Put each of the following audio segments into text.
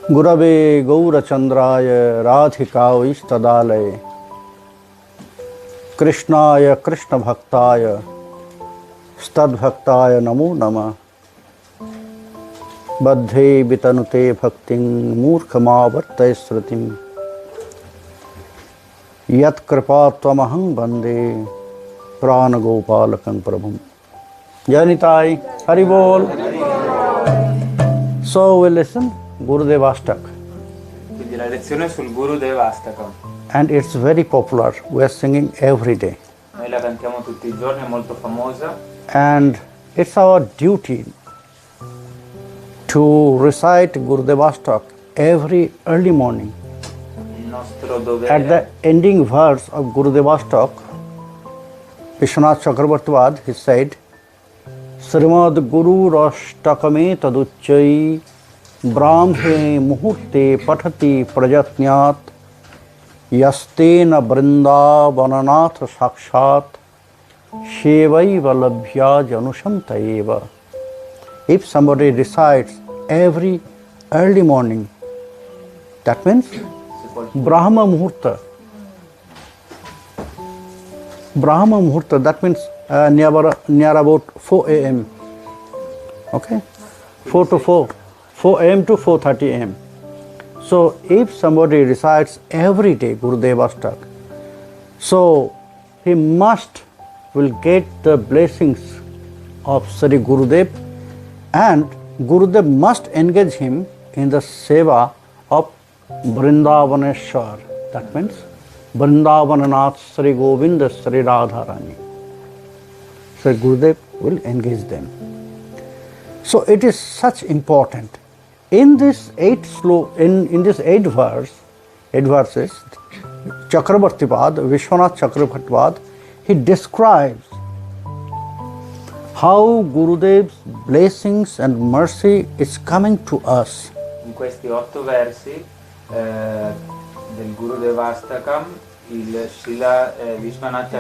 Gurave Gaurachandraya Radhikavistadalaya Krishnaya Krishna Bhaktaya Stadbhaktaya Namo Nama Badhe Vitanute Bhakting Murkhamavartay Srutim Yat Kripatvamahang Bande Prana Gopalakam Prabhum. Janitai, Hari Bol. So we listen Gurudevastak. Quindi la lezione sul Gurudevastakam. And it's very popular. We are singing every day. Noi la cantiamo tutti i giorni, è molto famosa. And it's our duty to recite Gurudevastak every early morning. Il nostro dovere. At the ending verse of Gurudevastak, Vishwanath Chakravartivad, he said, Srimad Guruastakame taduchai Brahme muhurte patati prajatnyat Yastena Vrindavananath sakshat Shevaiva labhya janushamtaeva. If somebody recites every early morning, that means Brahma Muhurta. Brahma Muhurta, that means near about 4 a.m. Okay? 4 to 4. 4 a.m. to 4:30 a.m. So if somebody recites every day Gurudevastak, so he will get the blessings of Sri Gurudev, and Gurudev must engage him in the seva of Vrindavaneshwar. That means Vrindavananath Sri Govinda Sri Radharani. So Gurudev will engage them. So it is such important. In this eight verses, Chakravartipad, Vishwanath Chakravartipad, he describes how Gurudev's blessings and mercy is coming to us. In questi 8 versi del Gurudevastakam, il Srila Vishwanath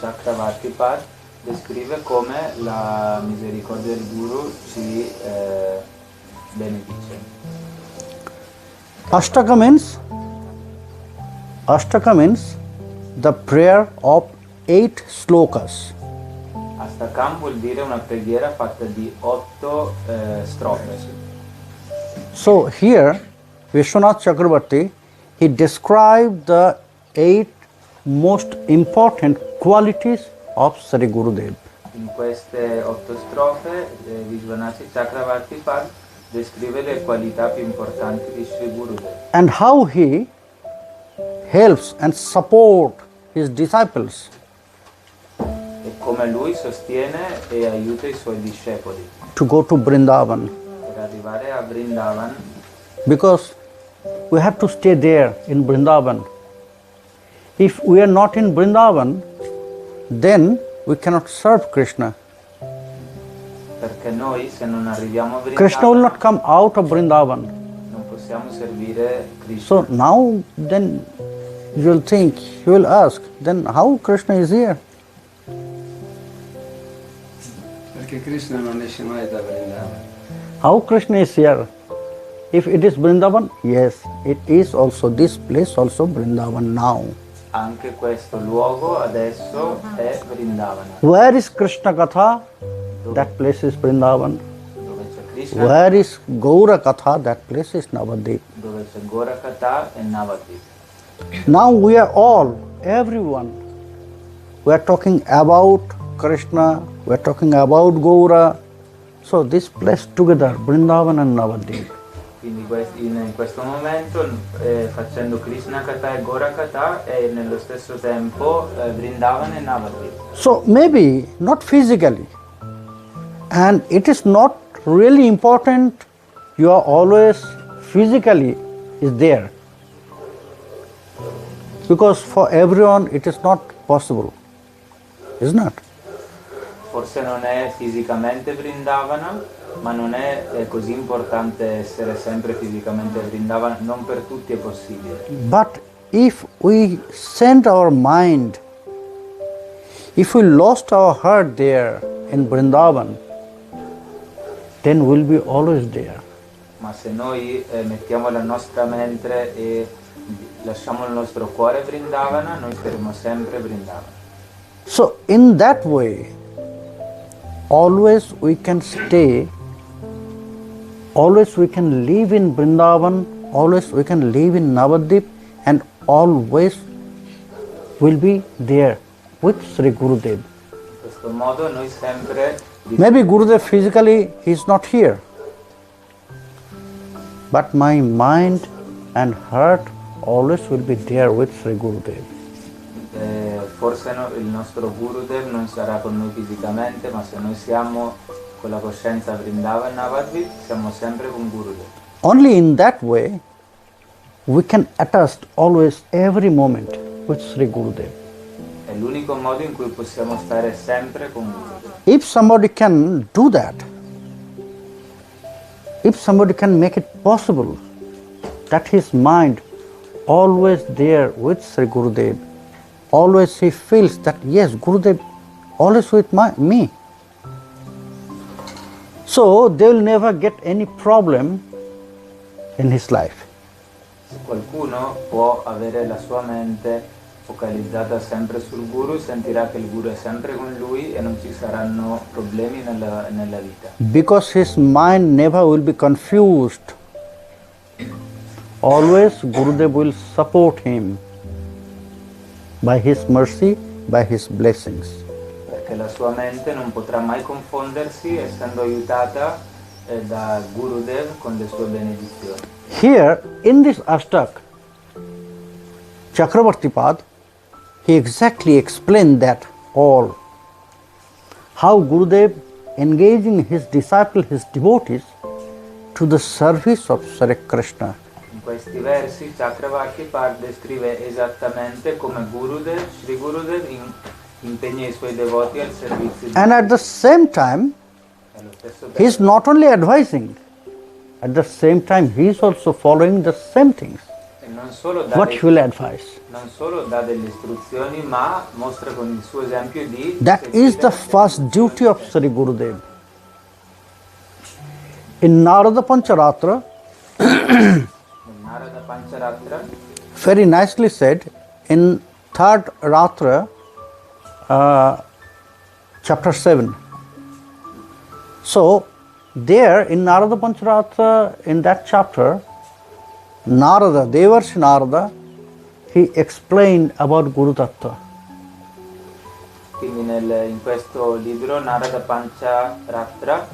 Chakravartipad descrive come la misericordia del Guru ci benedice. Ashtaka means the prayer of 8 slokas. Astakam vuol dire una preghiera fatta di 8 strofe. So here, Vishwanath Chakravarti, he described the 8 most important qualities of Sri Gurudev. In queste 8 strofe, Vishwanath Chakravartipad descrive le qualità più importanti di Sri Gurudev. And how he helps and supports his disciples. E come lui sostiene e aiuta i suoi discepoli. To go to Vrindavan. Per arrivare a Vrindavan. Because we have to stay there in Vrindavan. If we are not in Vrindavan, then we cannot serve Krishna. Perché noi se non arriviamo a Vrindavan, Krishna will not come out of Vrindavan. Non possiamo servire Krishna. So now then you will think, you will ask, then how Krishna is here? Perché Krishna non esce mai da Vrindavan. How Krishna is here? If it is Vrindavan, yes, it is also this place also Vrindavan now. Anche questo luogo adesso è Vrindavana. Where is Krishna Katha? That place is Vrindavan. Dove c'è Krishna? Where is Gaura Katha? That place is Navadvip. Dove c'è Gorakatha e Navadvip. Now we are all, everyone, we are talking about Krishna, we are talking about Gaura. So this place together, Vrindavan and Navadvip. Quindi in questo momento facendo Krishna Katha e Gorakatha e nello stesso tempo Vrindavan e Navadvip. So maybe not physically, and it is not really important you are always physically is there, because for everyone it is not possible, isn't it? Forse non è fisicamente Vrindavana, ma non è così importante essere sempre fisicamente a Vrindavana, non per tutti è possibile. But if we send our mind, if we lost our heart there in Vrindavan, then we'll be always there. Ma se noi mettiamo la nostra mente e lasciamo il nostro cuore Vrindavana, noi saremo sempre Vrindavana. So in that way, always we can stay, always we can live in Vrindavan, always we can live in Navadvip, and always will be there with Sri Gurudev. In questo modo noi sempre... Maybe Gurudev physically he is not here, but my mind and heart always will be there with Sri Gurudev. Forse il nostro Gurudev non sarà con noi fisicamente, ma se noi siamo con la coscienza Vrindavan e Navadvip, siamo sempre con Gurudev. Only in that way we can attest always every moment with Sri Gurudev. È l'unico modo in cui possiamo stare sempre con Gurudev. If somebody can do that, if somebody can make it possible that his mind always there with Sri Gurudev, always he feels that yes, Gurudev always with me. So they will never get any problem in his life. Se qualcuno può avere la sua mente focalizzata sempre sul Guru, sentirà che il Guru è sempre con lui e non ci saranno problemi nella vita. Because his mind never will be confused. Always Gurudev will support him by his mercy, by his blessings. Perché la sua mente non potrà mai confondersi, essendo aiutata da Gurudev con le sue benedizioni. Here in this Ashtak, Chakravartipad, he exactly explained that all. How Gurudev engaging his disciple, his devotees, to the service of Sri Krishna. In questi versi Chakravartipad descrive esattamente come Gurudev, Sri Gurudev impegna i suoi devoti al servizio di And at the same time, allo stesso he is not only advising, at the same time he is also following the same things. e non solo dà What he will advise. non solo dà delle istruzioni, ma mostra con il suo esempio di That is the first duty of Sri Gurudev. In Narada Pancharatra, Narada Pancharatra, very nicely said in third Ratra, chapter 7. So, there in Narada Pancharatra, in that chapter, Narada, Devarshi Narada, he explained about Guru Tattva. quindi in questo libro Narada Pancharatra,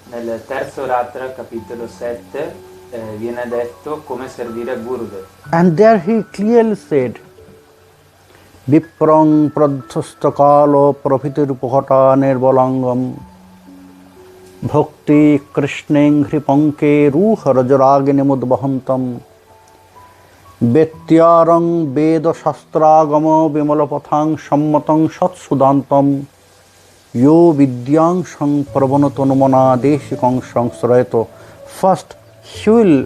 nel terzo Ratra, capitolo 7, viene detto come servire Gurudev. And there he clearly said, Viprang pradhastakalo prafitirupahata nirvalangam bhakti krishneng hripanke ruha rajaragini mudbahantam Vetyarang veda shastragama vimalapathang sammatang satsudantam yo vidyang sang pravanatanumana deshikang sang srayato. First, he will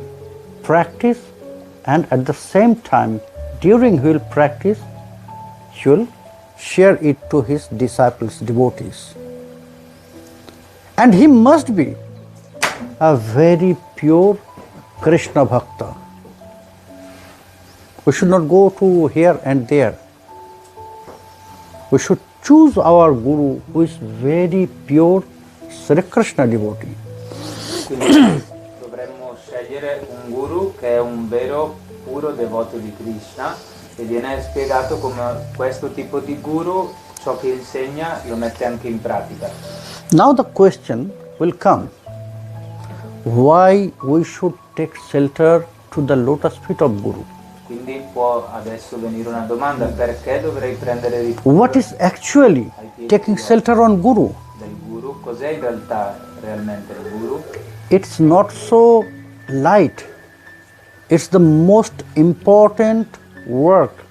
practice, and at the same time, during he will practice, he will share it to his disciples, devotees. And he must be a very pure Krishna Bhakta. We should not go to here and there. We should choose our Guru who is very pure Sri Krishna devotee. Quindi dovremmo scegliere un Guru che è un vero puro devoto di Krishna, e viene spiegato come questo tipo di Guru ciò che insegna lo mette anche in pratica. Now the question will come, why we should take shelter to the lotus feet of Guru? Quindi può adesso venire una domanda: perché dovrei prendere rifugio What is actually taking shelter on Guru? del Guru? Cos'è in realtà realmente il Guru? It's not so light. It's the most important work,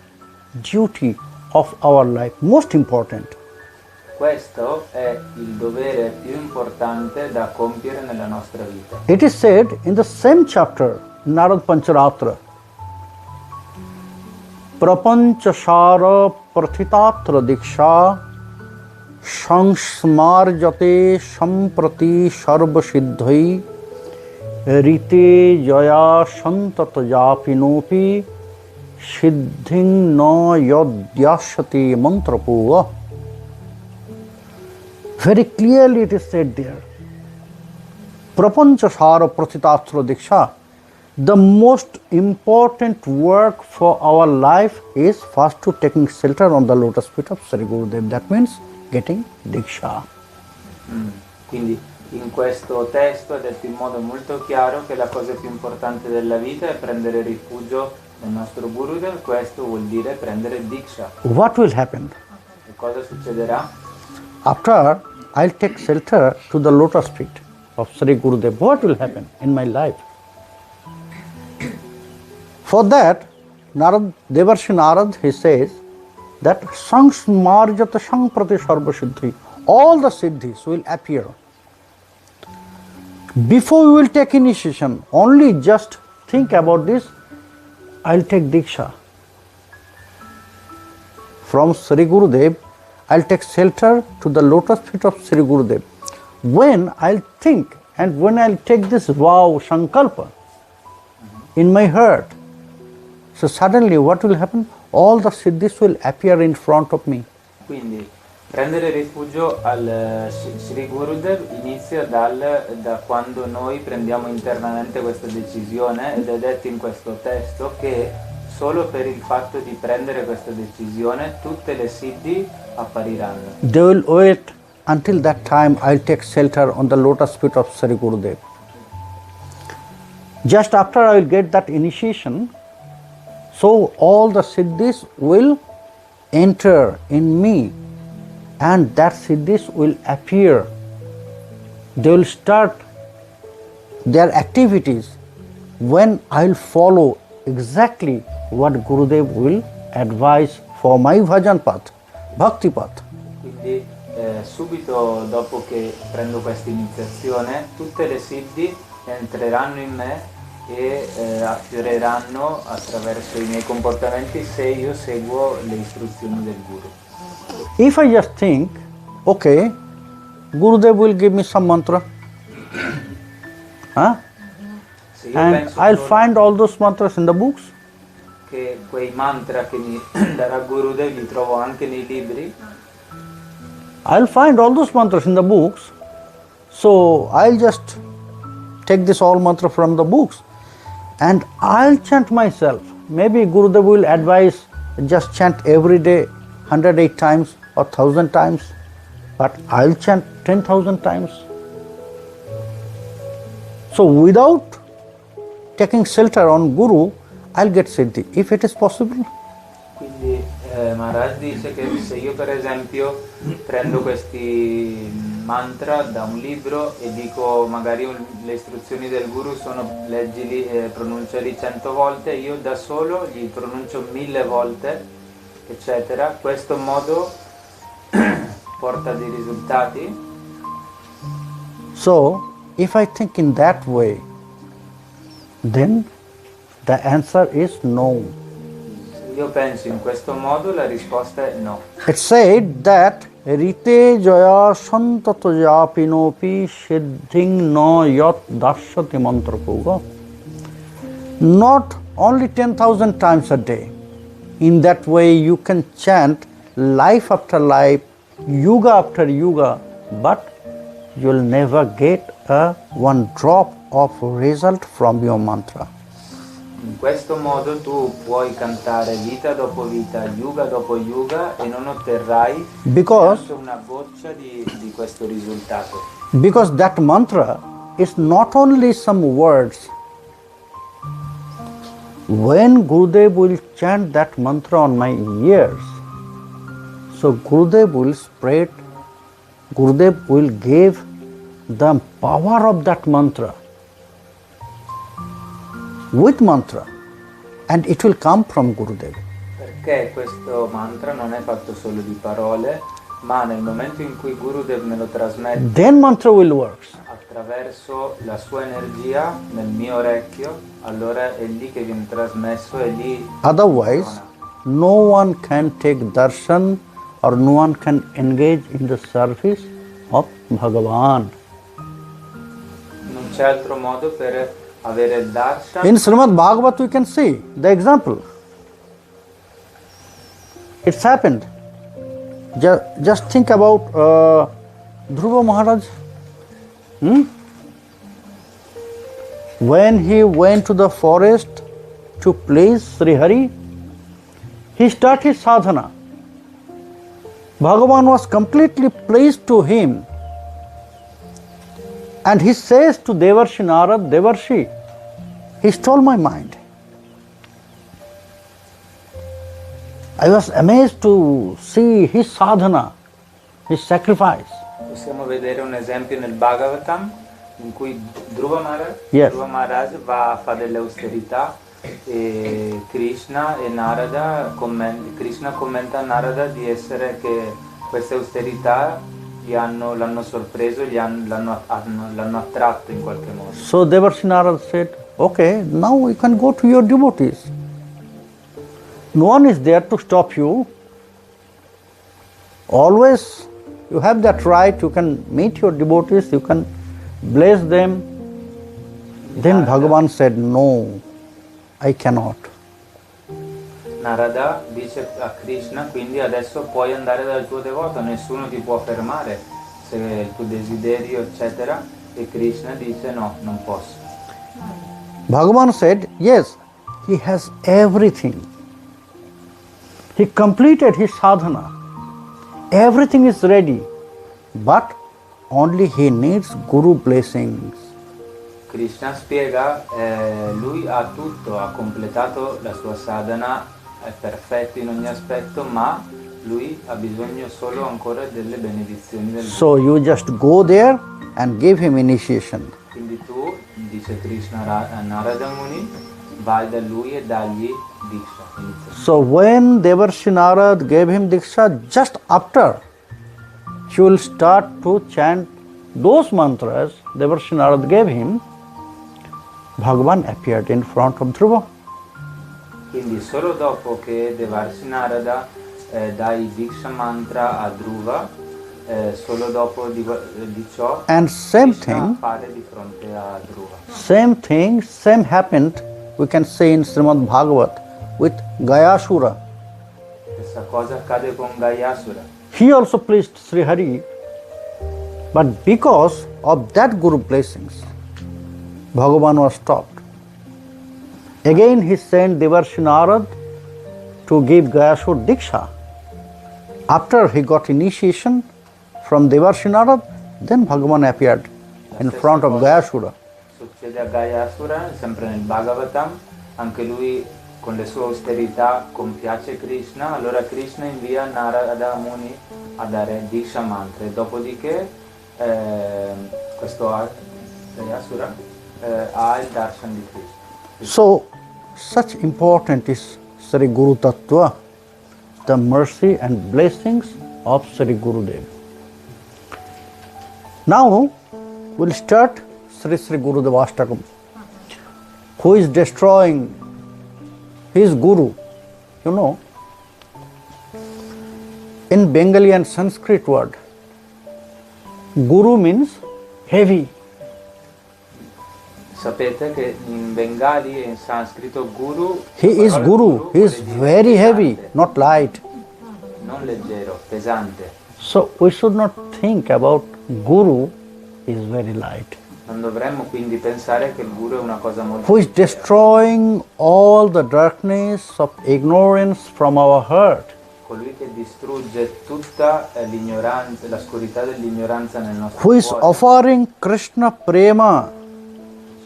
duty of our life, most important. Questo è il dovere più importante da compiere nella nostra vita. It is said in the same chapter, Narad Pancharatra, Prapanchasara Prathitatra Diksha সংস্মার্জতে সম্প্রতি সর্বসিদ্ধৈ ঋতে জয়া সন্তত জাপিনোপি সিদ্ধিং ন যদ্যাস্যতি মন্ত্রপূয়. Very clearly it is said there. Prapancha sara prathitashra diksha. The most important work for our life is first to taking shelter on the lotus feet of Sri Gurudev. That means getting diksha. Quindi in questo testo è detto in modo molto chiaro che la cosa più importante della vita è prendere rifugio nel nostro Gurudev, questo vuol dire prendere diksha. What will happen? E cosa succederà? After I'll take shelter to the lotus feet of Sri Gurudev, what will happen in my life? For that, Narad, Devarshi Narad, he says that Sangsmarjata Sangprati Sarva Siddhi, all the siddhis will appear. Before we will take initiation, only just think about this, I'll take Diksha. From Sri Gurudev, I'll take shelter to the lotus feet of Sri Gurudev. When I'll think and when I'll take this vow, Sankalpa, in my heart, so suddenly what will happen? All the siddhis will appear in front of me. Quindi prendere rifugio al Sri Gurudev inizia da quando noi prendiamo internamente questa decisione ed è detto in questo testo che solo per il fatto di prendere questa decisione tutte le siddhi appariranno. They will wait until that time I'll take shelter on the lotus feet of Sri Gurudev. Just after I will get that initiation, so all the siddhis will enter in me and that siddhis will appear. They will start their activities when I'll follow exactly what Gurudev will advise for my bhajan path, bhakti path. Quindi subito dopo che prendo questa iniziazione tutte le siddhi entreranno in me e affioreranno attraverso i miei comportamenti se io seguo le istruzioni del Guru. If I just think, okay, Gurudev will give me some mantra, Se io and penso I'll solo find all those mantras in the books, che quei mantra che mi darà Gurudev li trovo anche nei libri, I'll find all those mantras in the books, so I'll just take this all mantra from the books and I'll chant myself. Maybe Gurudev will advise just chant every day 108 times or 1000 times, but I'll chant 10,000 times. So without taking shelter on Guru, I'll get siddhi, if it is possible. quindi Maharaj dice che se io per esempio prendo questi mantra da un libro e dico magari le istruzioni del Guru sono leggili e pronunciali 100 volte, io da solo li pronuncio 1000 volte, eccetera, questo modo porta dei risultati. So if I think in that way, then the answer is no. Io penso in questo modo, la risposta è no. It said that rite jaya santata japinopi siddhing no yat dasyati mantrapuga. Not only 10,000 times a day. In that way you can chant life after life, yuga after yuga, but you'll never get one drop of result from your mantra. In questo modo tu puoi cantare vita dopo vita, yuga dopo yuga e non otterrai neanche una goccia di questo risultato. Because that mantra is not only some words. When Gurudev will chant that mantra on my ears, so Gurudev will spread, Gurudev will give the power of that mantra with mantra, and it will come from Gurudev. Perché questo mantra non è fatto solo di parole, ma nel momento in cui Gurudev me lo trasmette, Then mantra will work. attraverso la sua energia nel mio orecchio, allora è lì che viene trasmesso e lì Otherwise, no one can take darshan or no one can engage in the service of Bhagavan. Non c'è altro modo per avere il darshan. In Srimad Bhagavat we can see the example. It's happened. Just think about Dhruva Maharaj. When he went to the forest to please Sri Hari, he started sadhana. Bhagavan was completely pleased to him. And he says to Devarshi Narad, Devarshi, he stole my mind. I was amazed to see his sadhana, his sacrifice. Possiamo vedere un esempio nel Bhagavatam in cui Dhruva Maharaj, Yes. Dhruva Maharaj va a fare delle austerità e Krishna e Narada Krishna commenta a Narada di essere che queste austerità l'hanno sorpreso, l'hanno attratto in qualche modo. So Devarshi Narad said, okay, now you can go to your devotees. No one is there to stop you. Always you have that right, you can meet your devotees, you can bless them. Then Bhagavan said, no, I cannot. Narada dice a Krishna, quindi adesso puoi andare dal tuo devoto, nessuno ti può fermare se il tuo desiderio eccetera, e Krishna dice no, non posso. Bhagavan said, yes, he has everything. He completed his sadhana. Everything is ready, but only he needs Guru blessings. Krishna spiega, lui ha tutto, ha completato la sua sadhana, è perfetto in ogni aspetto, ma lui ha bisogno solo ancora delle benedizioni del Guru. So you just go there and give him initiation. Quindi tu, dice Krishna a Narada Muni, vai da lui e dagli Diksha. So when Devarshi Narad gave him Diksha, just after he will start to chant those mantras Devarshi Narad gave him, Bhagavan appeared in front of Dhruva. Quindi solo dopo che Devarshi Narada dà i Diksha mantra a Dhruva, solo dopo di ciò And same Krishna thing, appare di fronte a Dhruva. same happened, we can say in Srimad Bhagavat with Gayasura. Stessa cosa accade con Gayasura. He also pleased Sri Hari, but because of that Guru blessings, Bhagavan was stopped. Again he sent Devarshi Narad to give Gayasura Diksha. After he got initiation from Devarshi Narad, then Bhagavan appeared in front of Gayasura. Succede a Gayasura, sempre nel Bhagavatam, anche lui con le sue austerità compiace Krishna, allora Krishna invia Narada Muni a dare Diksha mantra e dopodiché questo Gayasura ha il darshan di Krishna. So, such important is Sri Guru Tattva, the mercy and blessings of Sri Gurudev. Now, we'll start Sri Guruastakam, who is destroying his Guru. You know, in Bengali and Sanskrit word, Guru means heavy. Sapete che in Bengali e in Sanscrito Guru, He is Guru, he is vuol dire very heavy, pesante, not light. non leggero, pesante. So we should not think about Guru is very light. Non dovremmo quindi pensare che il Guru è una cosa molto Who is destroying all the darkness of ignorance from our heart. colui che distrugge tutta l'ignoranza, la scorità dell'ignoranza nel nostro Who is cuore. offering Krishna Prema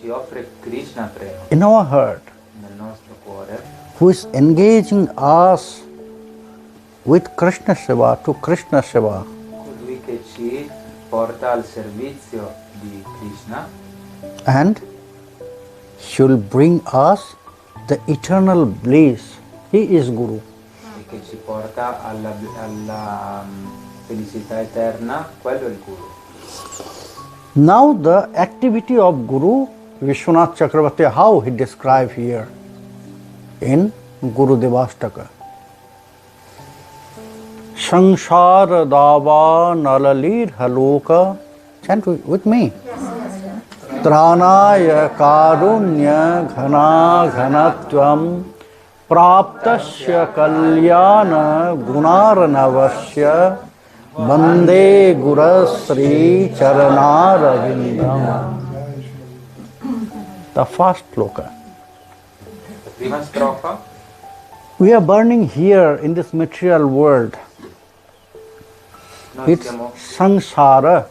Ci offre Krishna Prema in our heart. nel nostro cuore, Who is engaging us with Krishna Seva to Krishna Seva. colui che ci porta al servizio di Krishna And he will bring us the eternal bliss. He is Guru. e che ci porta alla felicità eterna, quello è il Guru. Now the activity of Guru, Vishwanath Chakravarti, how he described here in Guru Devastaka. Sangsara dava nalalir haloka. Chant with me. Tranaya karunya ghana ghanatvam praptasya kalyana gunaranavasya Bande Gurasri Charanaravindam. The first sloka. Prima strofa. We are burning here in this material world. Noi It's siamo, samsara.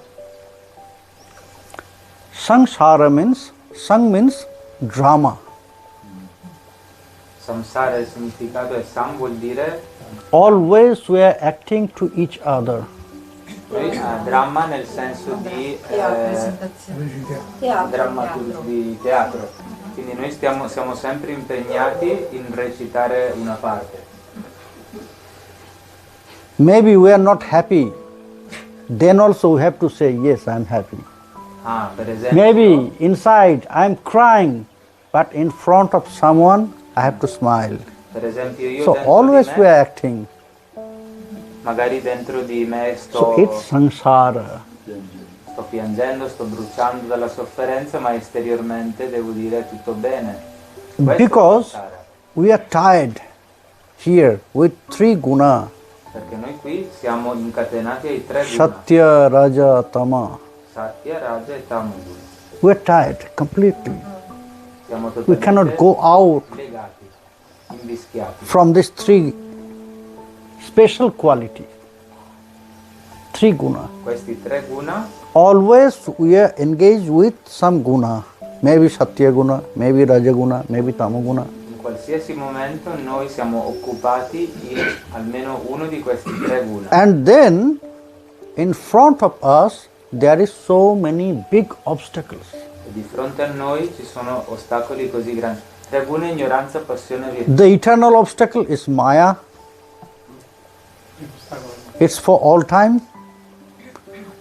Samsara means, sang means drama. samsara, il significato è sam vuol dire Always we are acting to each other. dramma nel senso di di teatro. Quindi noi siamo sempre impegnati in recitare una parte. Maybe we are not happy. Then also we have to say, yes, I am happy. Per esempio, Maybe inside I am crying, but in front of someone I have to smile. per esempio io So dentro always di we me, are acting. magari dentro di me So it's samsara. sto piangendo, sto bruciando dalla sofferenza, ma esteriormente devo dire tutto bene. Questo è Because samsara, we are tied here with three guna. perché noi qui siamo incatenati ai tre guna, Satya, Raja, Tama. Satya, Raja e Tamogu. We are tied completely. Siamo We cannot totalmente go out legati, invischiati. from these three special qualities. Three guna. Questi tre guna, Always we are engaged with some guna. Maybe Satya guna, maybe Raja guna, maybe Tama guna. in qualsiasi momento noi siamo occupati in almeno uno di questi tre guna. And then in front of us there is so many big obstacles. E di fronte a noi ci sono ostacoli così grandi. Tre guna: ignoranza, passione e virtù. The eternal obstacle is Maya. It's for all time.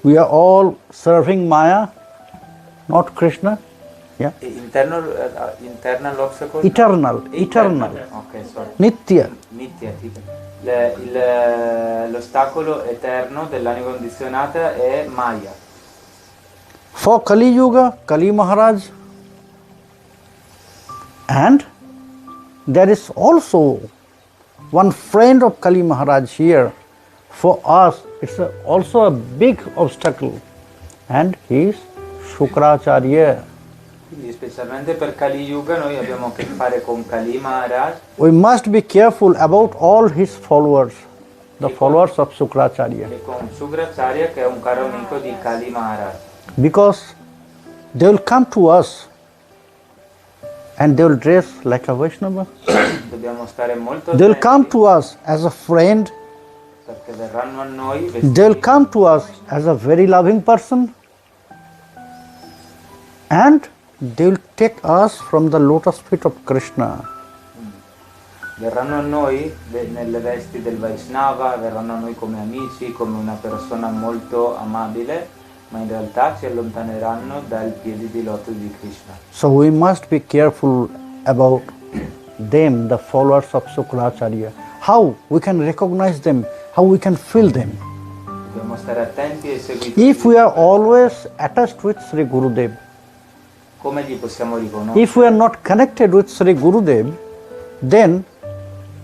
We are all serving Maya, not Krishna. Yeah. E internal obstacle? Eternal. Ok, sorry. Nitya. Nitya, tipo. L'ostacolo eterno dell'anima condizionata è Maya. For Kali Yuga, Kali Maharaj. And there is also one friend of Kali Maharaj here. For us, it's also a big obstacle. And he is Shukracharya. Quindi specialmente per Kali Yuga noi abbiamo a che fare con Kali Maharaj. We must be careful about all his followers, the followers of Shukracharya. E con Shukracharya, che è un caro amico di Kali Maharaj. Because they will come to us and they will dress like a Vaishnava. Dobbiamo stare molto They will come attenti, to us as a friend. perché verranno a noi They will vestiti, come to us as a very loving person. And they will take us from the lotus feet of Krishna. verranno a noi nelle vesti del Vaishnava, verranno a noi come amici, come una persona molto amabile, ma in realtà ci allontaneranno dal piedi di loto di Krishna. So we must be careful about them, the followers of Shukracharya. How we can recognize them, how we can feel them. Dobbiamo stare attenti e seguiti. If we are always attached with Sri Gurudev, Come li possiamo riconoscere? if we are not connected with Sri Gurudev, then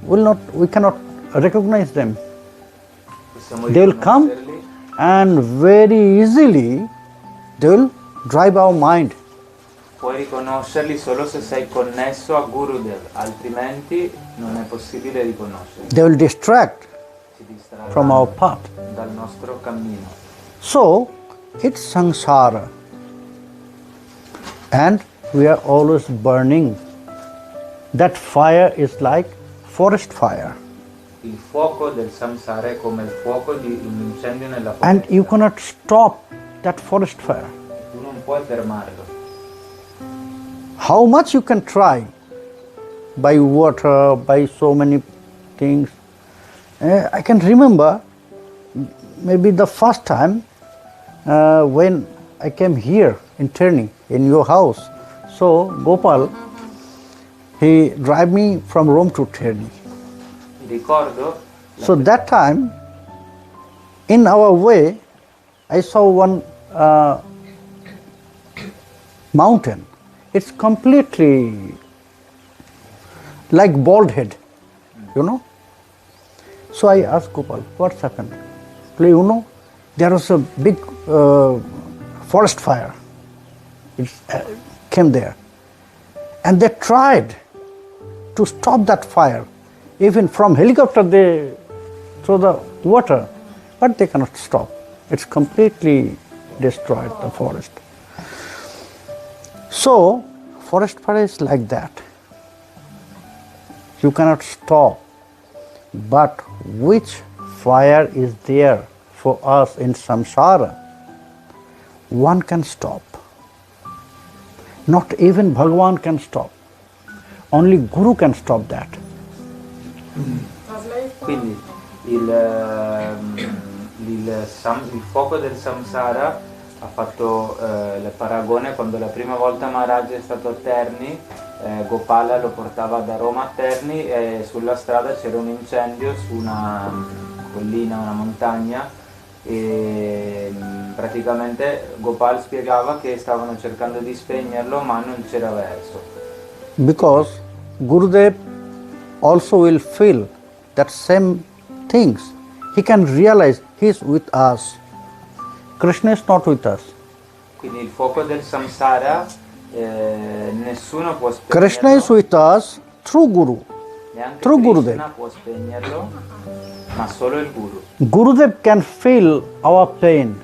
we cannot recognize them. Possiamo They will come riconoscerli and very easily they will drive our mind. Puoi riconoscerli solo se sei connesso a Gurudev, altrimenti non è possibile riconoscerli. They will distract Ci distrarranno from our path. dal nostro cammino. So it's samsara. And we are always burning. That fire is like forest fire. Il fuoco del samsara è come il fuoco di un incendio nella And foresta. you cannot stop that forest fire. Tu non puoi fermarlo. How much you can try by water, by so many things. I can remember maybe the first time when I came here in Terni, in your house. So Gopal, he drive me from Rome to Terni. Mi ricordo So that time In our way, I saw one mountain. It's completely like bald head, you know. So I asked Gopal, what's happened? You know, there was a big forest fire. It came there. And they tried to stop that fire. Even from helicopter they throw the water, but they cannot stop. It's completely destroyed the forest. So, forest fire is like that. You cannot stop. But which fire is there for us in samsara? One can stop. Not even Bhagavan can stop. Only Guru can stop that. Quindi il fuoco del samsara ha fatto il paragone quando la prima volta Maharaj è stato a Terni, Gopal lo portava da Roma a Terni e sulla strada c'era un incendio su una collina, una montagna, e praticamente Gopal spiegava che stavano cercando di spegnerlo ma non c'era verso. Because Gurudev also will feel that same things. He can realize he is with us. Krishna is not with us. Quindi il fuoco del samsara nessuno può spegnerlo. Krishna is with us through Guru. Neanche through Krishna Gurudev. può spegnerlo, ma solo il Guru. Gurudev can feel our pain.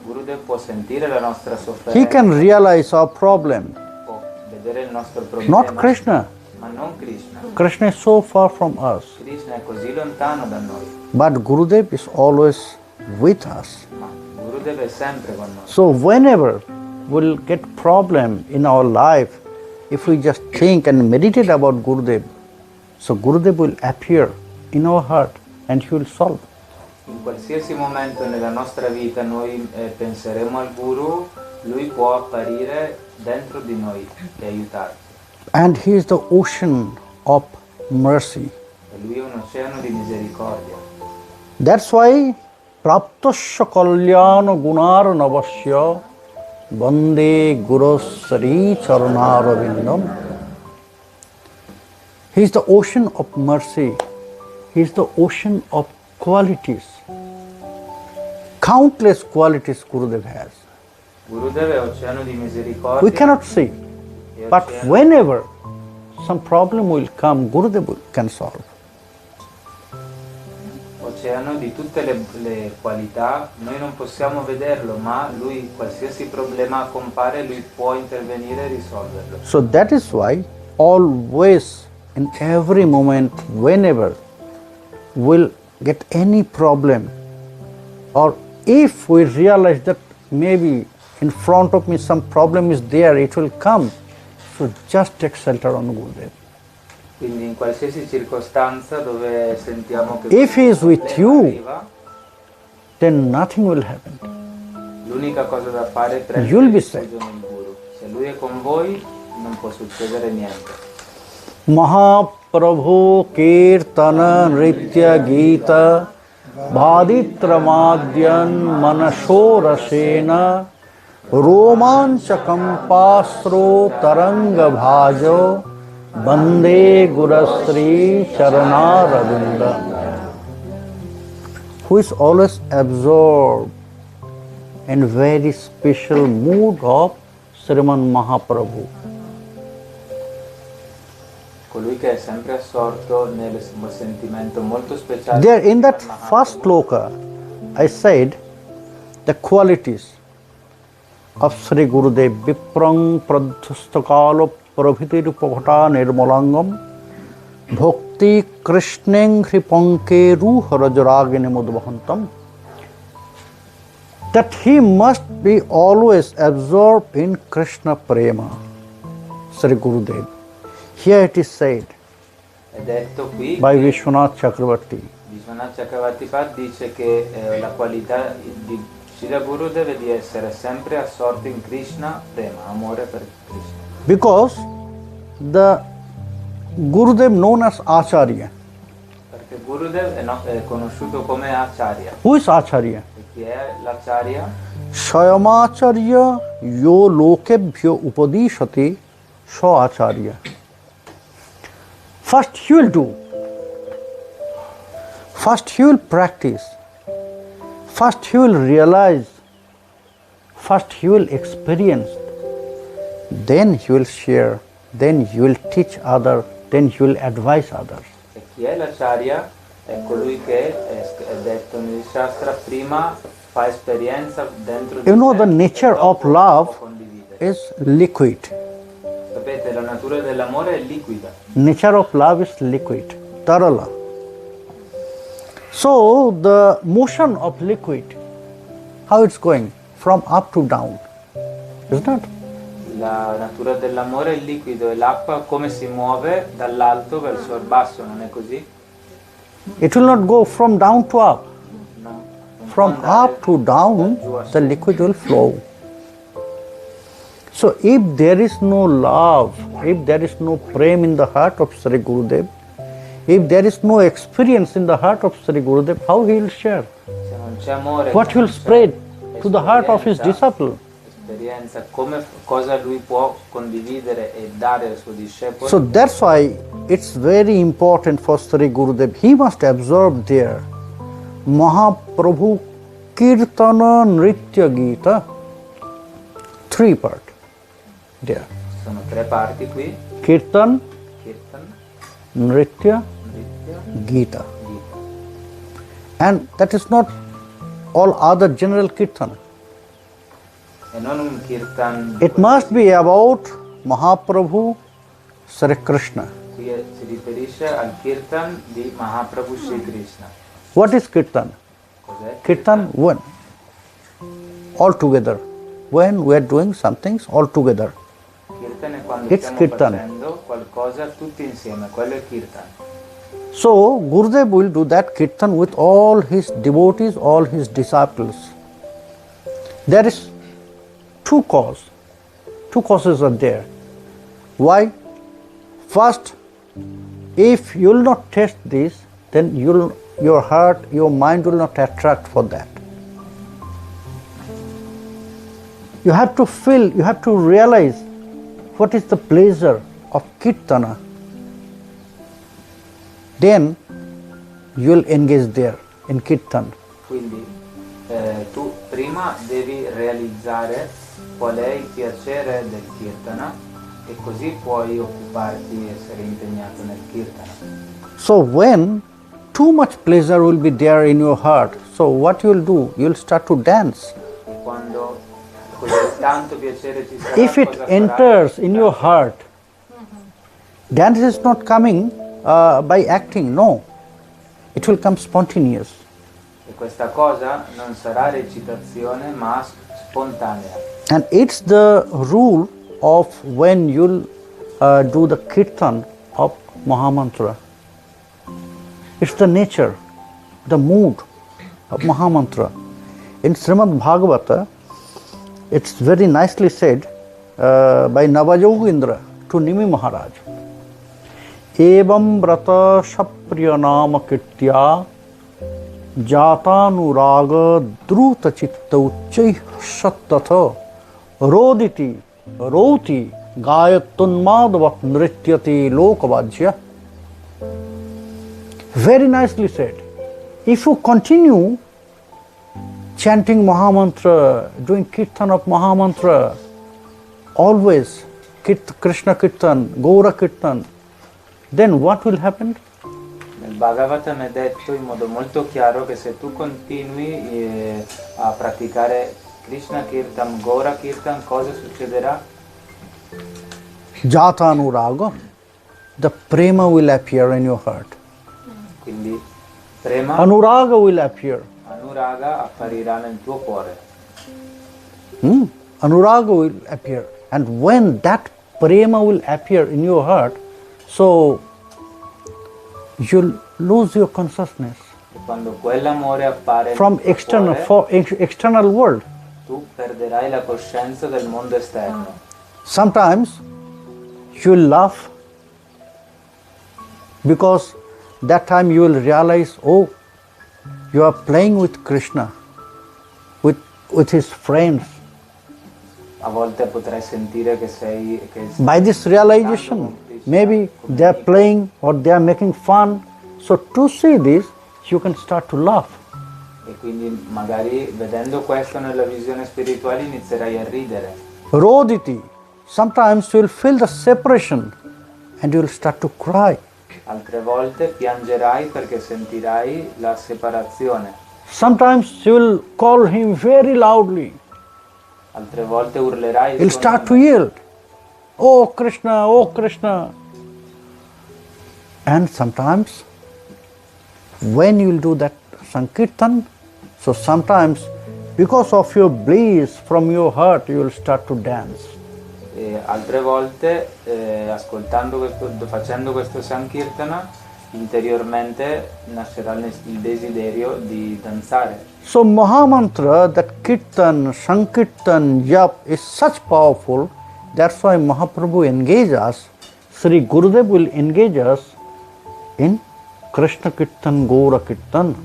Gurudev può sentire la nostra sofferenza. He can realize our problem. Può vedere il nostro problema. Not Krishna. Ma non Krishna. Krishna is so far from us. Krishna è così lontano da noi. But Gurudev is always with us. Ma Gurudev è sempre con noi. So whenever we'll get problem in our life, if we just think and meditate about Gurudev, so Gurudev will appear in our heart and he will solve. In qualsiasi momento nella nostra vita noi penseremo al Guru, lui può apparire dentro di noi e aiutarci. And he is the ocean of mercy. E lui è un oceano di misericordia. That's why Praptasya Kalyana Gunar Navasya Vande Gurusari Charanarvindam. He is the ocean of mercy. He is the ocean of qualities. Countless qualities Gurudev has. Gurudev è oceano di misericordia. We cannot see. è But oceano- whenever some problem will come, Gurudev can solve. Oceano di tutte le qualità, noi non possiamo vederlo, ma lui qualsiasi problema compare, lui può intervenire e risolverlo. So that is why always, in every moment, whenever we'll get any problem, or if we realize that maybe in front of me some problem is there, it will come. So just take shelter on Gurudev. Quindi in qualsiasi circostanza dove sentiamo che If he is with problema you, arriva, then nothing will happen. l'unica cosa da fare è prendere You'll be il safe. rifugio nel Guru. Se lui è con voi non può succedere niente. Mahaprabhu Kirtana Nritya Gita Bhaditramadyan Manashorasena Romanchakam Pasro Taranga Bhajo Bande Gurasri Charanaravinda, who is always absorbed in very special mood of Sriman Mahaprabhu. Colui che è sempre assorto nel sentimento molto speciale. There in that di Mahaprabhu. first sloka, I said the qualities of Sri Gurudev Viprang Pradhustakalo Prabhitirupakata Nirmalangam Bhakti Krishneng Hripankeru Harajragini Mudvahantam, that he must be always absorbed in Krishna Prema, Sri Gurudev. Here it is said È detto qui, by Vishwanath Chakravarti. Vishwanath Chakravarti Pad dice che la qualità di Srila Gurudev è di essere sempre assorto in Krishna Prema, amore per Krishna. Because the Gurudev known as Acharya, Perché Gurudev è conosciuto come Acharya. Who is Acharya? E chi è l'Acharya? Swayamacharya yo lokebhyo upadishati sa acharya. First he will do. First he will practice. First he will realize. First he will experience. Then he will share. Then he will teach others. Then he will advise others. E chi è l'Acharya? È colui che è detto nel Shastra prima fa esperienza dentro di You know sé the e nature of dopo love può condividere. is liquid. Sapete, la natura dell'amore è liquida. Nature of love is liquid, tarala. So the motion of liquid, how it's going? From up to down, isn't it? La natura dell'amore è liquido e l'acqua come si muove dall'alto verso il basso, non è così? It will not go from down to up. Non From può andare up to down, da giù a su. the liquid will flow. So if there is no love, if there is no prem in the heart of Sri Gurudev, if there is no experience in the heart of Sri Gurudev, how he will share? Se non c'è amore, What se will non c'è spread to the heart of his disciple? esperienza, cosa lui può condividere e dare al suo discepolo? So that's why it's very important for Sri Gurudev. He must observe there Mahaprabhu Kirtana Nritya Gita, 3 parts there. Sono 3 parti qui: Kirtan, Kirtan, Nritya, Nritya, Gita. Gita. And that is not all other general Kirtan. E non un Kirtan. It must be about Mahaprabhu Sri Krishna. Qui si riferisce al Kirtan di Mahaprabhu Sri Krishna. What is Kirtan? Cos'è? Kirtan when? All together. When we are doing some things all together. Kirtan è quando It's stiamo Kirtan. facendo qualcosa tutti insieme, quello è Kirtan. So Gurudev will do that Kirtan with all his devotees, all his disciples. There is two causes. Two causes are there. Why? First, if you will not taste this, then your heart, your mind will not attract for that. You have to feel, you have to realize what is the pleasure of Kirtana. Then you will engage there in Kirtan. Quindi tu prima devi realizzare qual è il piacere del Kirtana e così puoi occuparti e essere impegnato nel Kirtana. So when too much pleasure will be there in your heart, so what you will do? You will start to dance. E quando così tanto piacere ci sarà, If it cosa farai? enters in your heart, dance is not coming by acting, no. It will come spontaneous. E questa cosa non sarà recitazione ma spontanea. And it's the rule of when you'll do the kirtan of Mahamantra. It's the nature, the mood of Mahamantra. In Srimad Bhagavata, it's very nicely said by Navajogendra to Nimi Maharaj. Evam vrata shapriya nama kirtya jatanuraga druta chitta uchchai sattatha roditi roti gayatunmadvat nrityati lokavajya. Very nicely said. If you continue chanting Mahamantra, doing Kirtan of Mahamantra, always Krishna Kirtan, Gaura Kirtan, then what will happen? Nel Bhagavatam è detto in modo molto chiaro che se tu continui a praticare Krishna Kirtan, Gaura Kirtan, cosa succederà? Jata Anuraga, the prema will appear in your heart. Quindi prema, Anuraga will appear. anuraga apparirà nel tuo cuore. Anuraga will appear. And when that prema will appear in your heart, so you'll lose your consciousness E quando quell'amore appare from nel tuo external cuore, external world. tu perderai la coscienza del mondo esterno. Sometimes you'll laugh because that time you will realize, oh, you are playing with Krishna, with his friends. A volte potrai sentire che sei... Che By this realization, maybe they are playing or they are making fun. So to see this, you can start to laugh. E quindi magari vedendo questo nella visione spirituale inizierai a ridere. Roditi, sometimes you will feel the separation and you will start to cry. Altre volte piangerai perché sentirai la separazione. Sometimes you will call him very loudly. Altre volte urlerai il You'll suo start to nome. yell, oh Krishna, oh Krishna. And sometimes when you will do that Sankirtan, so sometimes because of your bliss from your heart you will start to dance. E altre volte facendo questo Sankirtana interiormente nascerà il desiderio di danzare. So Mahamantra, that Kirtan, Sankirtan, Jap is such powerful, that's why Mahaprabhu engage us, Sri Gurudev will engage us in Krishna Kirtan, Gaura Kirtan.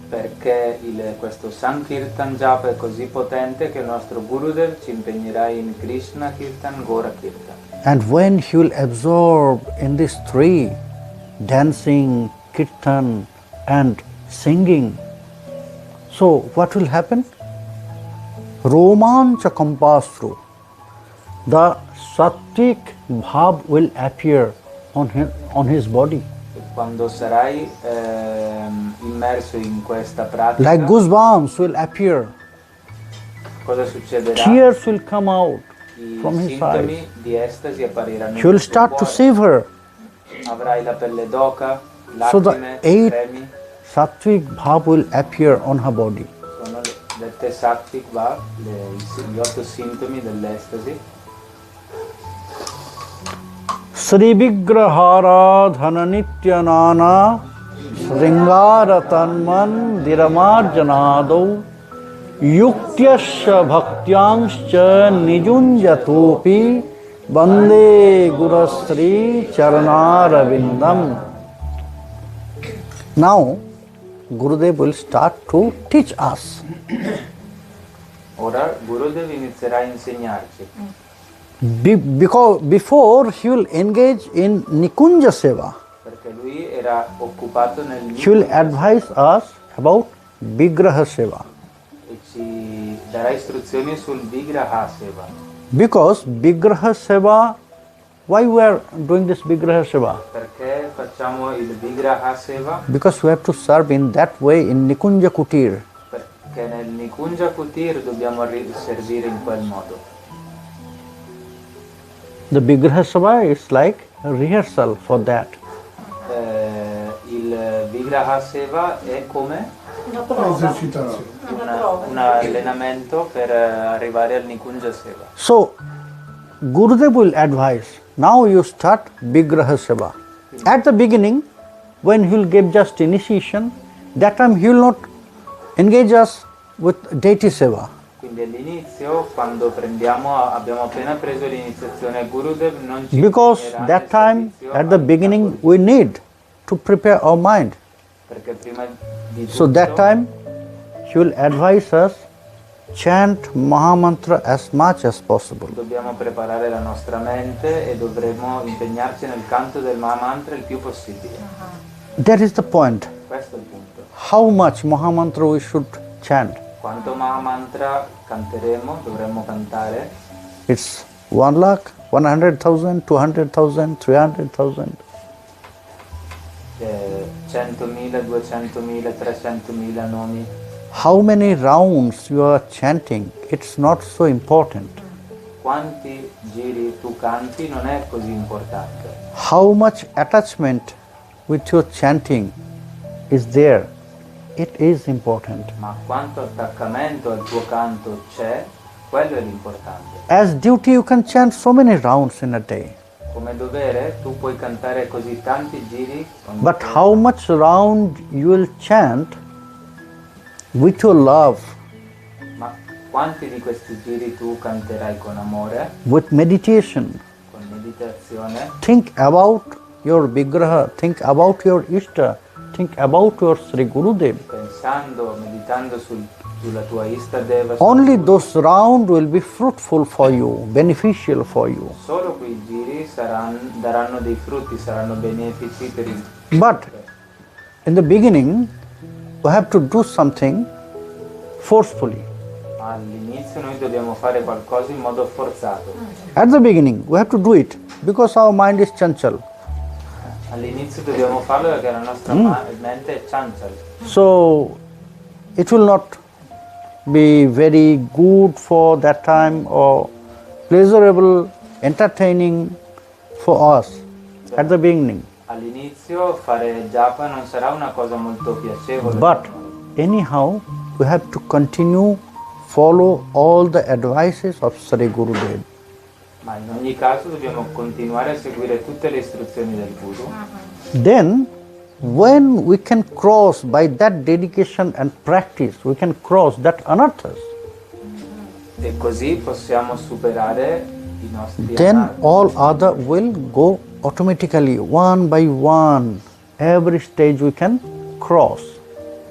Perché questo Sankirtan Japa è così potente che il nostro Gurudev ci impegnerà in Krishna Kirtan, Gaura Kirtan. And when he will absorb in these three, dancing, Kirtan and singing, so what will happen? Romancha Kampasru, the Sattvic Bhav will appear on his body. Quando sarai immerso in questa pratica, Like goosebumps will appear. cosa succederà? Tears will come out I from his sintomi eyes. di estasi appariranno. He will start to shiver. Avrai la pelle d'oca, So lacrime, the 8 tremi. Sattvic Bhav will appear on her body. Sono dette sattvic bhav, gli 8 sintomi dell'estasi. Sri Vigraharadhana Nityanana Sringara Tanman Diramarjanadau Yuktyasya Bhaktyamscha Nijunjatopi Bande Gurastri Charanaravindam. Now, Gurudev will start to teach us. Ora Gurudev inizierà a insegnarci. Because before he will engage in Nikunja Seva, Perché lui era occupato nel he will advise us about Vigraha Seva. e ci darà istruzioni sul Vigraha Seva. Because Vigraha Seva, why we are doing this Vigraha Seva? Perché facciamo il Vigraha Seva? Because we have to serve in that way in Nikunja Kutir. Perché nel Nikunja Kutir dobbiamo servire in quel modo. The Vigraha Seva is like a rehearsal for that. Il Vigraha Seva è come Una prova. Esercitazione. un allenamento per arrivare al Nikunja Seva. So, Gurudev will advise, now you start Vigraha Seva. At the beginning, when he will give just initiation, that time he will not engage us with deity Seva. Quindi all'inizio, quando abbiamo appena preso l'iniziazione a Gurudev, non ci Because impegnerà that nel time, servizio at the al beginning, Guru, we need to prepare our mind. perché prima di tutto So that time, he will advise us, chant Mahamantra as much as possible. dobbiamo preparare la nostra mente e dovremo impegnarci nel canto del Mahamantra il più possibile. That is the point. Questo è il punto. How much Mahamantra we should chant? Quanto Mahamantra canteremo, dovremmo cantare? It's 1 lakh, 100,000, 200,000, 300,000. 100.000, 200.000, 300.000 nomi. How many rounds you are chanting, it's not so important. Quanti giri tu canti non è così importante. How much attachment with your chanting is there, it is important. Ma quanto attaccamento al tuo canto c'è, quello è l'importante. As duty, you can chant so many rounds in a day. Come dovere tu puoi cantare così tanti giri, ogni But giorno, how much round you will chant with your love, ma quanti di questi giri tu canterai con amore, with meditation? con meditazione? Think about your Vigraha, think about your Ishta, think about your Sri Gurudev. Pensando, meditando sulla tua Istadeva, Only those round will be fruitful for you, beneficial for you. solo quei giri daranno dei frutti, saranno benefici per il... But in the beginning, we have to do something forcefully. All'inizio noi dobbiamo fare qualcosa in modo forzato. At the beginning, we have to do it because our mind is chanchal. All'inizio dobbiamo farlo perché la nostra mente è chanchal. So it will not be very good for that time or pleasurable, entertaining for us at the beginning. All'inizio fare japa non sarà una cosa molto piacevole. But anyhow, we have to continue follow all the advices of Sri Gurudev. Ma in ogni caso dobbiamo continuare a seguire tutte le istruzioni del Guru. Then, when we can cross by that dedication and practice, we can cross that anarthas. E così possiamo superare i nostri Then anarthi. all other will go automatically, one by one. Every stage we can cross.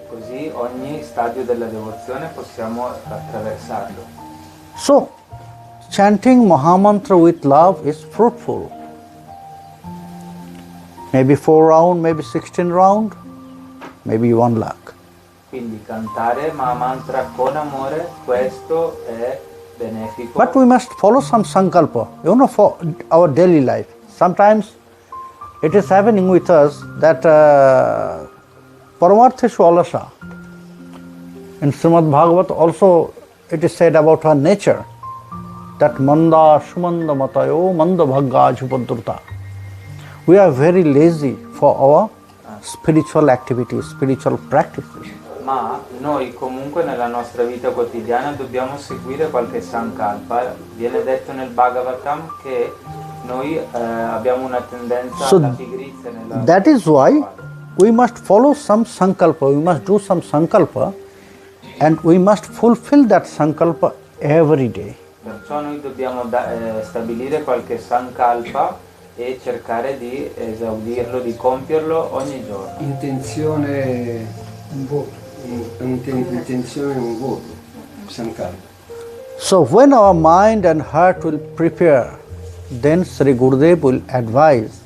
Così ogni stadio della devozione possiamo attraversarlo. So, chanting Mahamantra with love is fruitful. Maybe 4 round, maybe 16 round, maybe 1 lakh. Quindi cantare Mahamantra con amore, questo è benefico. But we must follow some sankalpa, for our daily life. Sometimes it is happening with us that Paramartheshu Alasha. In Srimad Bhagavat also it is said about her nature that Manda Shumanda Matayo Manda Bhagga Jupadruta. We are very lazy for our spiritual activities, spiritual practices. Ma noi comunque nella nostra vita quotidiana dobbiamo seguire qualche sankalpa. Viene detto nel Bhagavatam che noi abbiamo una tendenza alla pigrizia nella... That is why we must follow some sankalpa, we must do some sankalpa and we must fulfill that sankalpa every day. Perciò noi dobbiamo stabilire qualche sankalpa e cercare di esaudirlo, di compierlo ogni giorno. Intenzione, un voto. Intenzione, un voto. Sankalpa. So when our mind and heart will prepare, then Sri Gurudev will advise.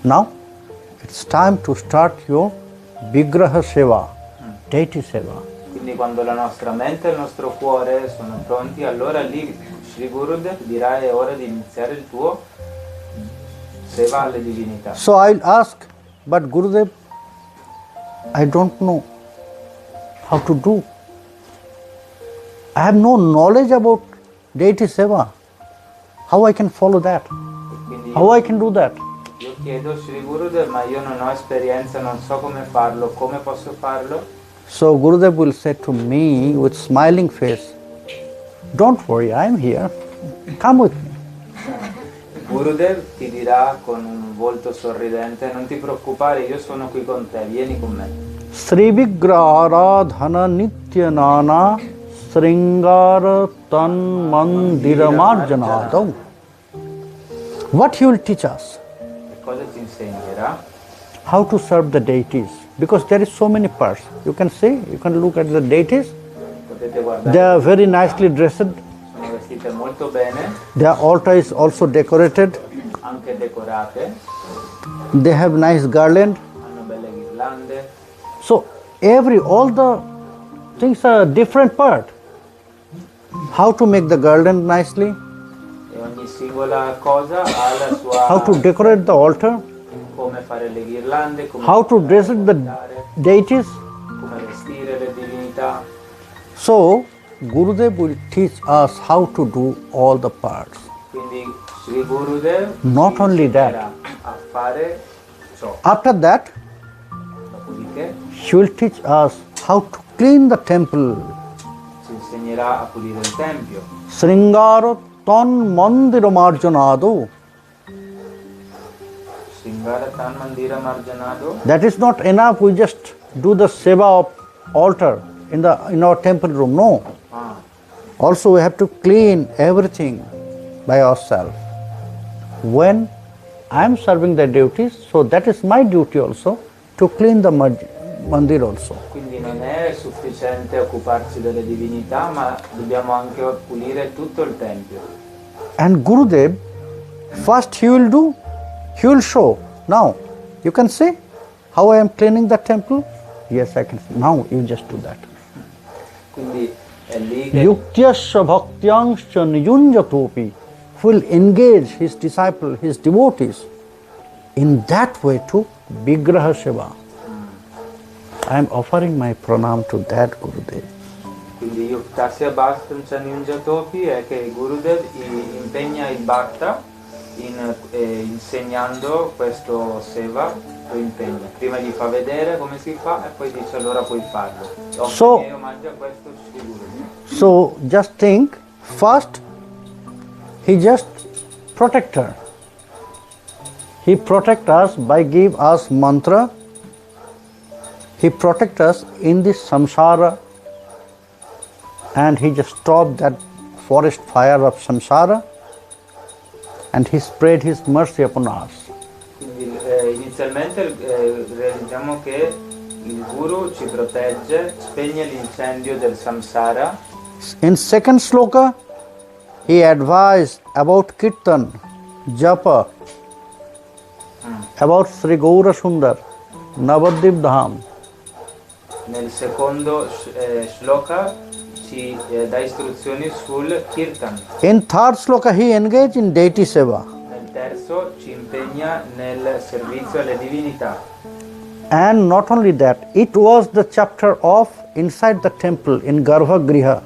Now it's time to start your Vigraha Seva, deity Seva. Quindi quando la nostra mente e il nostro cuore sono pronti, allora lì Sri Gurudev dirà è ora di iniziare il tuo seva alle divinità. So I'll ask, but Gurudev, I don't know how to do. I have no knowledge about deity Seva. How I can follow that? Quindi How I can do that? io chiedo Sri Gurudev, ma io non ho esperienza, non so come farlo, come posso farlo? So Gurudev will say to me with smiling face, don't worry, I am here. Come with me. Gurudev ti dirà con un volto sorridente, non ti preoccupare, io sono qui con te, vieni con me. Sri Vigrahara Dhana Nitya Nana Sringara Tan Mandira Marjanadam. What he will teach us? Che cosa ci insegnerà? How to serve the deities. Because there is so many parts. You can see, you can look at the deities. Potete guardare, They are very nicely dressed. sono vestite molto bene, Their altar is also decorated. anche decorate, They have nice garland. hanno belle ghirlande. So all the things are different part. How to make the garland nicely, E ogni singola cosa ha la sua... how to decorate the altar, come fare le ghirlande, come how to dress the deities. come vestire le divinità. So Gurudev will teach us how to do all the parts. Quindi Sri Gurudev Not ci only that. insegnerà a fare ciò. After that, Dopodiché he will teach us how to clean the temple. ci insegnerà a pulire il tempio. Sringara Tan Mandira Marjanado. Sringaratan Mandira Marjanado. That is not enough. We just do the seva of altar in our temple room. No. Ah, Also, we have to clean everything by ourselves. When I am serving the duties, so that is my duty also to clean the mandir also. Quindi non è sufficiente occuparci delle divinità, ma dobbiamo anche pulire tutto il tempio. And Gurudev, first he will show. Now, you can see how I am cleaning the temple? Yes, I can see. Now you just do that. Quindi è lì che Yuktyasya bhaktyamscha niyunjatopi will engage his disciple, his devotees in that way to Vigraha Seva. I am offering my pranam to that Gurudev. Quindi Yuktasya Bhaktam Chanunjatopi è che Gurudev impegna il Bhakta insegnando questo Seva, lo impegna. Prima gli fa vedere come si fa e poi dice allora puoi farlo. Io mangio questo Shri Gurudev. So just think, first he just protect her. He protect us by give us mantra. He protect us in this samsara, and he just stopped that forest fire of samsara, and he spread his mercy upon us. Quindi inizialmente realizziamo che il Guru ci protegge, spegne l'incendio del samsara. In second sloka, he advised about kirtan, japa, about Sri Gaura Sundar, Navadvip Dham. Nel secondo shloka ci dà istruzioni sul kirtan. In third sloka, he engaged in deity seva. Nel terzo ci impegna nel servizio alle divinità. And not only that, it was the chapter of inside the temple in Garbhagriha.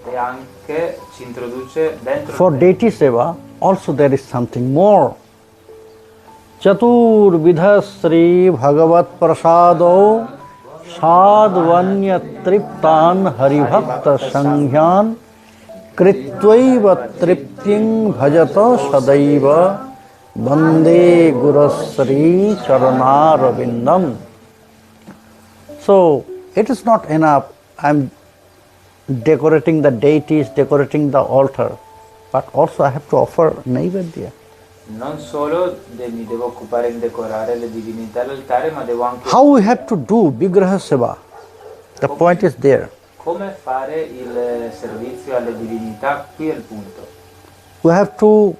E anche ci introduce dentro. For deity seva, also there is something more. Chatur vidha Sri Bhagavat Prasado Sadvanya Triptan Haribhakta Sanghyan Kritvaiva Triptying Bhajata Sadaiva Bande Gurasri Charanarvindam. So it is not enough. I am decorating the deities, decorating the altar, but also I have to offer Naivedya. Non solo mi devo occupare di decorare le divinità all'altare, ma devo anche. How we have to do Vigraha Seva? The point is there. Come fare il servizio alle divinità? Qui è il punto. We have to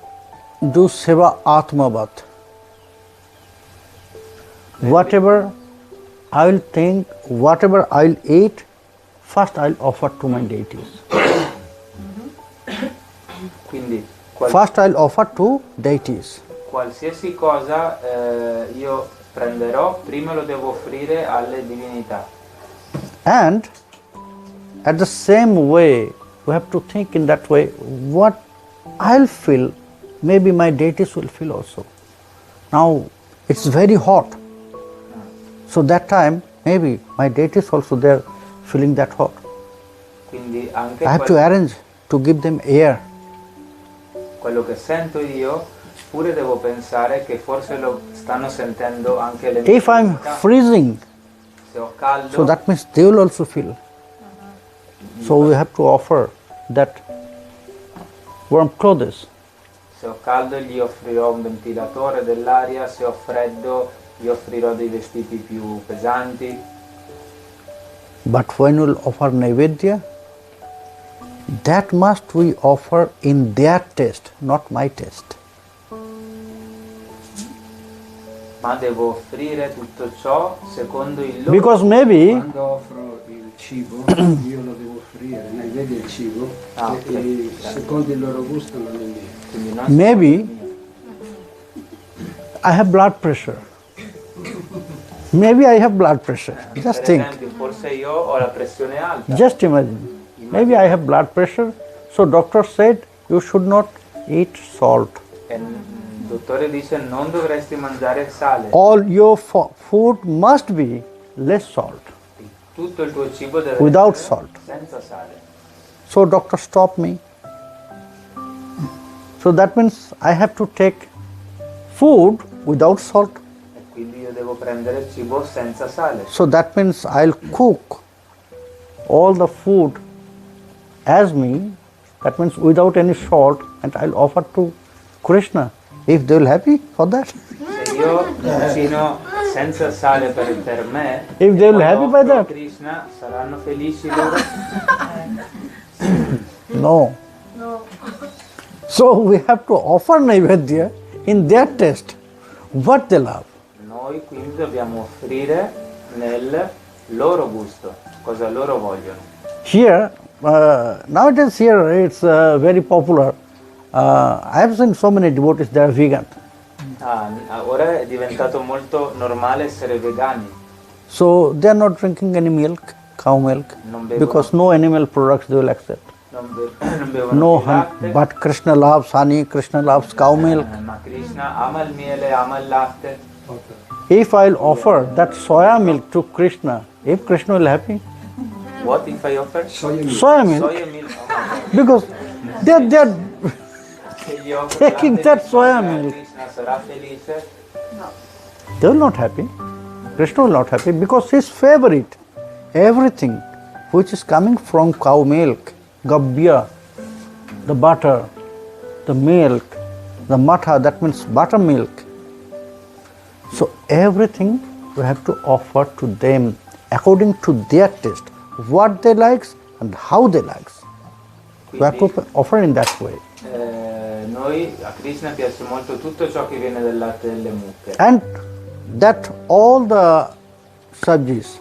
do Seva Atmavat. Whatever I will think, whatever I will eat, first I will offer to my deities. Quindi First I will offer to deities. qualsiasi cosa io prenderò, prima lo devo offrire alle divinità. And at the same way, we have to think in that way, what I'll feel, maybe my deities will feel also. Now it's very hot. So that time, maybe my deities also they're feeling that hot. Quindi anche I have to arrange to give them air. quello che sento io, pure devo pensare che forse lo stanno sentendo anche le mie If I'm divinità. freezing, Se ho caldo, so that means they will also feel. So we have to offer that warm clothes. se ho caldo gli offrirò un ventilatore dell'aria, se ho freddo gli offrirò dei vestiti più pesanti. But when we'll offer Naivedya, that must we offer in their taste, not my taste. Ma devo offrire tutto ciò secondo il loro. Because maybe Quando offro il cibo, io lo devo offrire, vedi il cibo, e secondo il loro gusto non è mio. Quindi non maybe I have blood pressure. Maybe I have blood pressure. Just per think. esempio, forse io ho la pressione alta. Just imagine. Maybe I have blood pressure. So doctor said you should not eat salt. E il dottore dice non dovresti mangiare sale. All your food must be less salt. Tutto il tuo cibo deve Without essere salt. senza sale. So doctor stopped me. So that means I have to take food without salt. E quindi io devo prendere cibo senza sale. So that means I'll cook all the food as me, that means without any salt, and I'll offer to Krishna If they will happy for that. Se io cucino senza sale per me, If they will quando happy by offro a that. Krishna, saranno felici loro? No. So we have to offer Naivedya in their taste, what they love. Noi quindi dobbiamo offrire nel loro gusto, cosa loro vogliono. Here, nowadays here it's very popular. I have seen so many devotees, they are vegan. Ora è diventato molto normale essere vegani. So they are not drinking any milk, cow milk, Non bevono. because no animal products they will accept. Non bevono No più latte, but Krishna loves honey, Krishna loves cow milk. ma Krishna ama il miele, ama il latte. If I'll offer that soya milk to Krishna, if Krishna will happy? What if I offer? Soia milk. Soya milk. Soia milk. Oh my God. Because they are Se gli offro taking latte that di soya soia, milk. Krishna sarà felice? They will not happy. Krishna will not happy because his favorite, everything which is coming from cow milk, gabya, the butter, the milk, the matha, that means buttermilk. So everything we have to offer to them according to their taste, what they likes and how they likes. We have to offer in that way. Noi a Krishna piace molto tutto ciò che viene dal latte delle mucche. And that all the sabjis,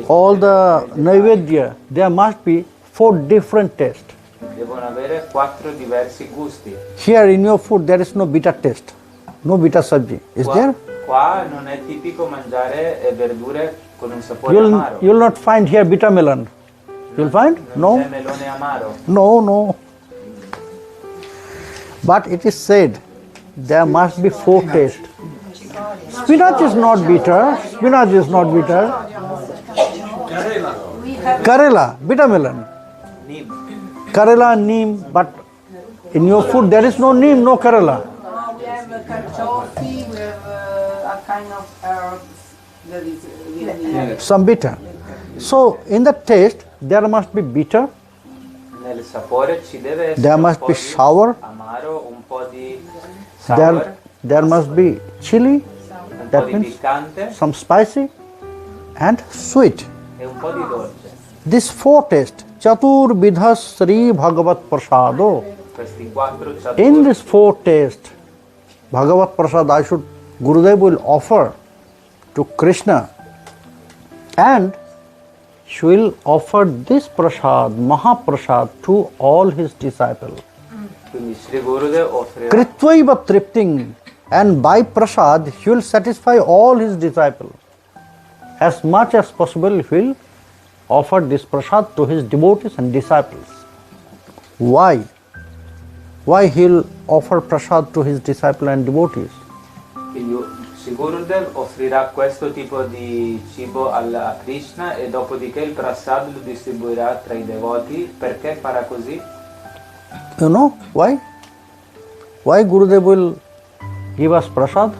all the naivedya, there must be 4 different tastes. Devono avere 4 diversi gusti. Here in your food there is no bitter taste, no bitter sabji. Is there? Qua non è tipico mangiare verdure con un sapore amaro. You'll not find here bitter melon. You'll find? Non No? c'è melone amaro. No. But it is said there must be 4 tastes. Spinach is not bitter. Spinach is not bitter. Karela, bitter melon. Neem. Karela, neem, but in your food there is no neem, no Karela. We have kartoffel, we have a kind of herbs that is really Some bitter. So in the taste there must be bitter, Nel sapore ci deve essere there un must po' be di sour, amaro, un po' di sour, there must be chili, un po' that di means piccante some spicy and sweet. e un po' di dolce. This 4 taste, Chatur Vidha Sri Bhagavat Prasado. Questi 4 In this 4 taste, Bhagavat Prasad Gurudev will offer to Krishna, and she will offer this prasad, Mahaprasad, to all his disciples. Quindi Sri Gurudev offrirà Kritvaiva Tripting, and by prasad he will satisfy all his disciples. As much as possible he will offer this prasad to his devotees and disciples. Why? Why he will offer prasad to his disciples and devotees? Quindi Sri Gurudev offrirà questo tipo di cibo a Krishna e dopodiché il prasad lo distribuirà tra i devoti. Perché farà così? You know why? Why Gurudev will give us prasad?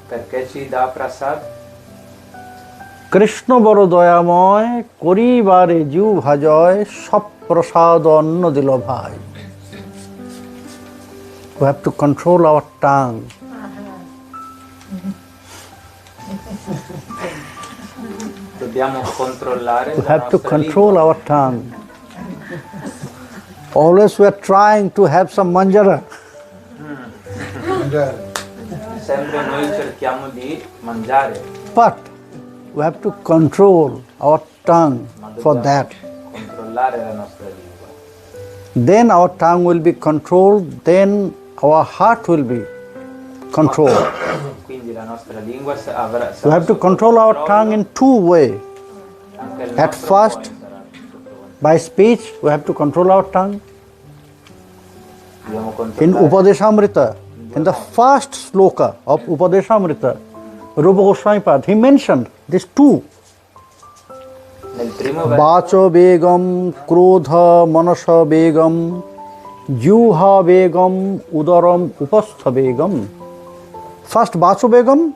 Perché ci dà prasad? Krishna বড় দয়াময় করিবারে জিউ ভাজয় সব প্রসাদ অন্ন দিল ভাই. We have to control our tongue. Dobbiamo controllare We la have to nostra control lingua. our tongue. Always we are trying to have some manjara. Sempre noi cerchiamo di mangiare, But we have to control our tongue ma for dobbiamo that. controllare la nostra lingua. Then our tongue will be controlled, then our heart will be controlled. Quindi la nostra lingua avrà We have to control our tongue in 2 ways. anche il At nostro first, cuore sarà sotto controllo. by speech, we have to control our tongue. Dobbiamo In controllare Upadeshamrita, in the first sloka of Upadeshamrita, Rupa Goswami Pad, he mentioned these 2. nel primo verso Vacho Begam, Krodha Manasa Begam, Juha Begam, Udaram Upastha Begam. First Vacho Begam,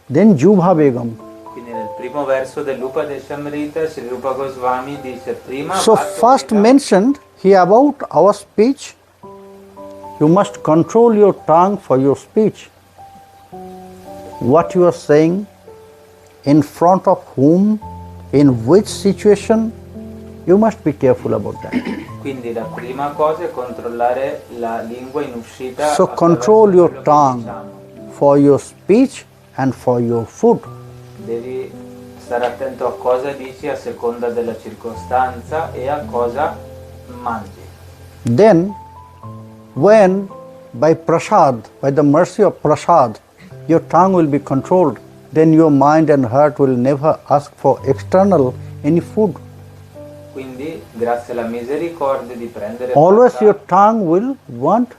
then Jubha Begam. quindi nel primo verso dell'Upadeshamrita Sri Rupa Goswami dice prima So Vacho first Veda, mentioned he about our speech, you must control your tongue for your speech. What you are saying, in front of whom, in which situation, you must be careful about that. Quindi la prima cosa è controllare la lingua in uscita. So control your tongue for your speech and for your food. Devi stare attento a cosa dici a seconda della circostanza e a cosa mangi. Then, when by prasad, by the mercy of prasad, your tongue will be controlled, then your mind and heart will never ask for external any food. Quindi, grazie alla misericordia di prendere Always prasad, your tongue will want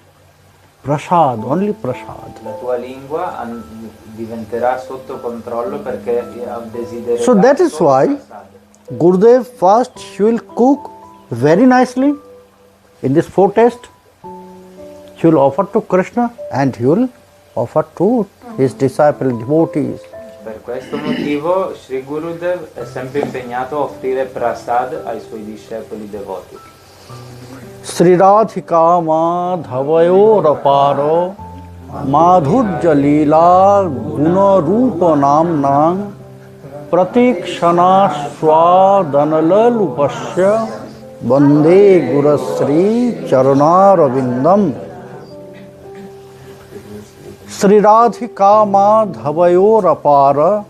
prasad, only prasad. la tua lingua diventerà sotto controllo perché desidererà So that is solo why prasad. Gurudev first he will cook very nicely in this foretaste. He will offer to Krishna and he will offer to his disciple devotees. Per questo motivo Sri Gurudev è sempre impegnato a offrire prasad ai suoi discepoli devoti. Sri Radhika Madhavayor aparo Madhurya Leela Guna Rupa Namnang Pratikshana Swadanalupasya Vande Gurasri Charanarvindam. Sri Radhika Madhavayor apara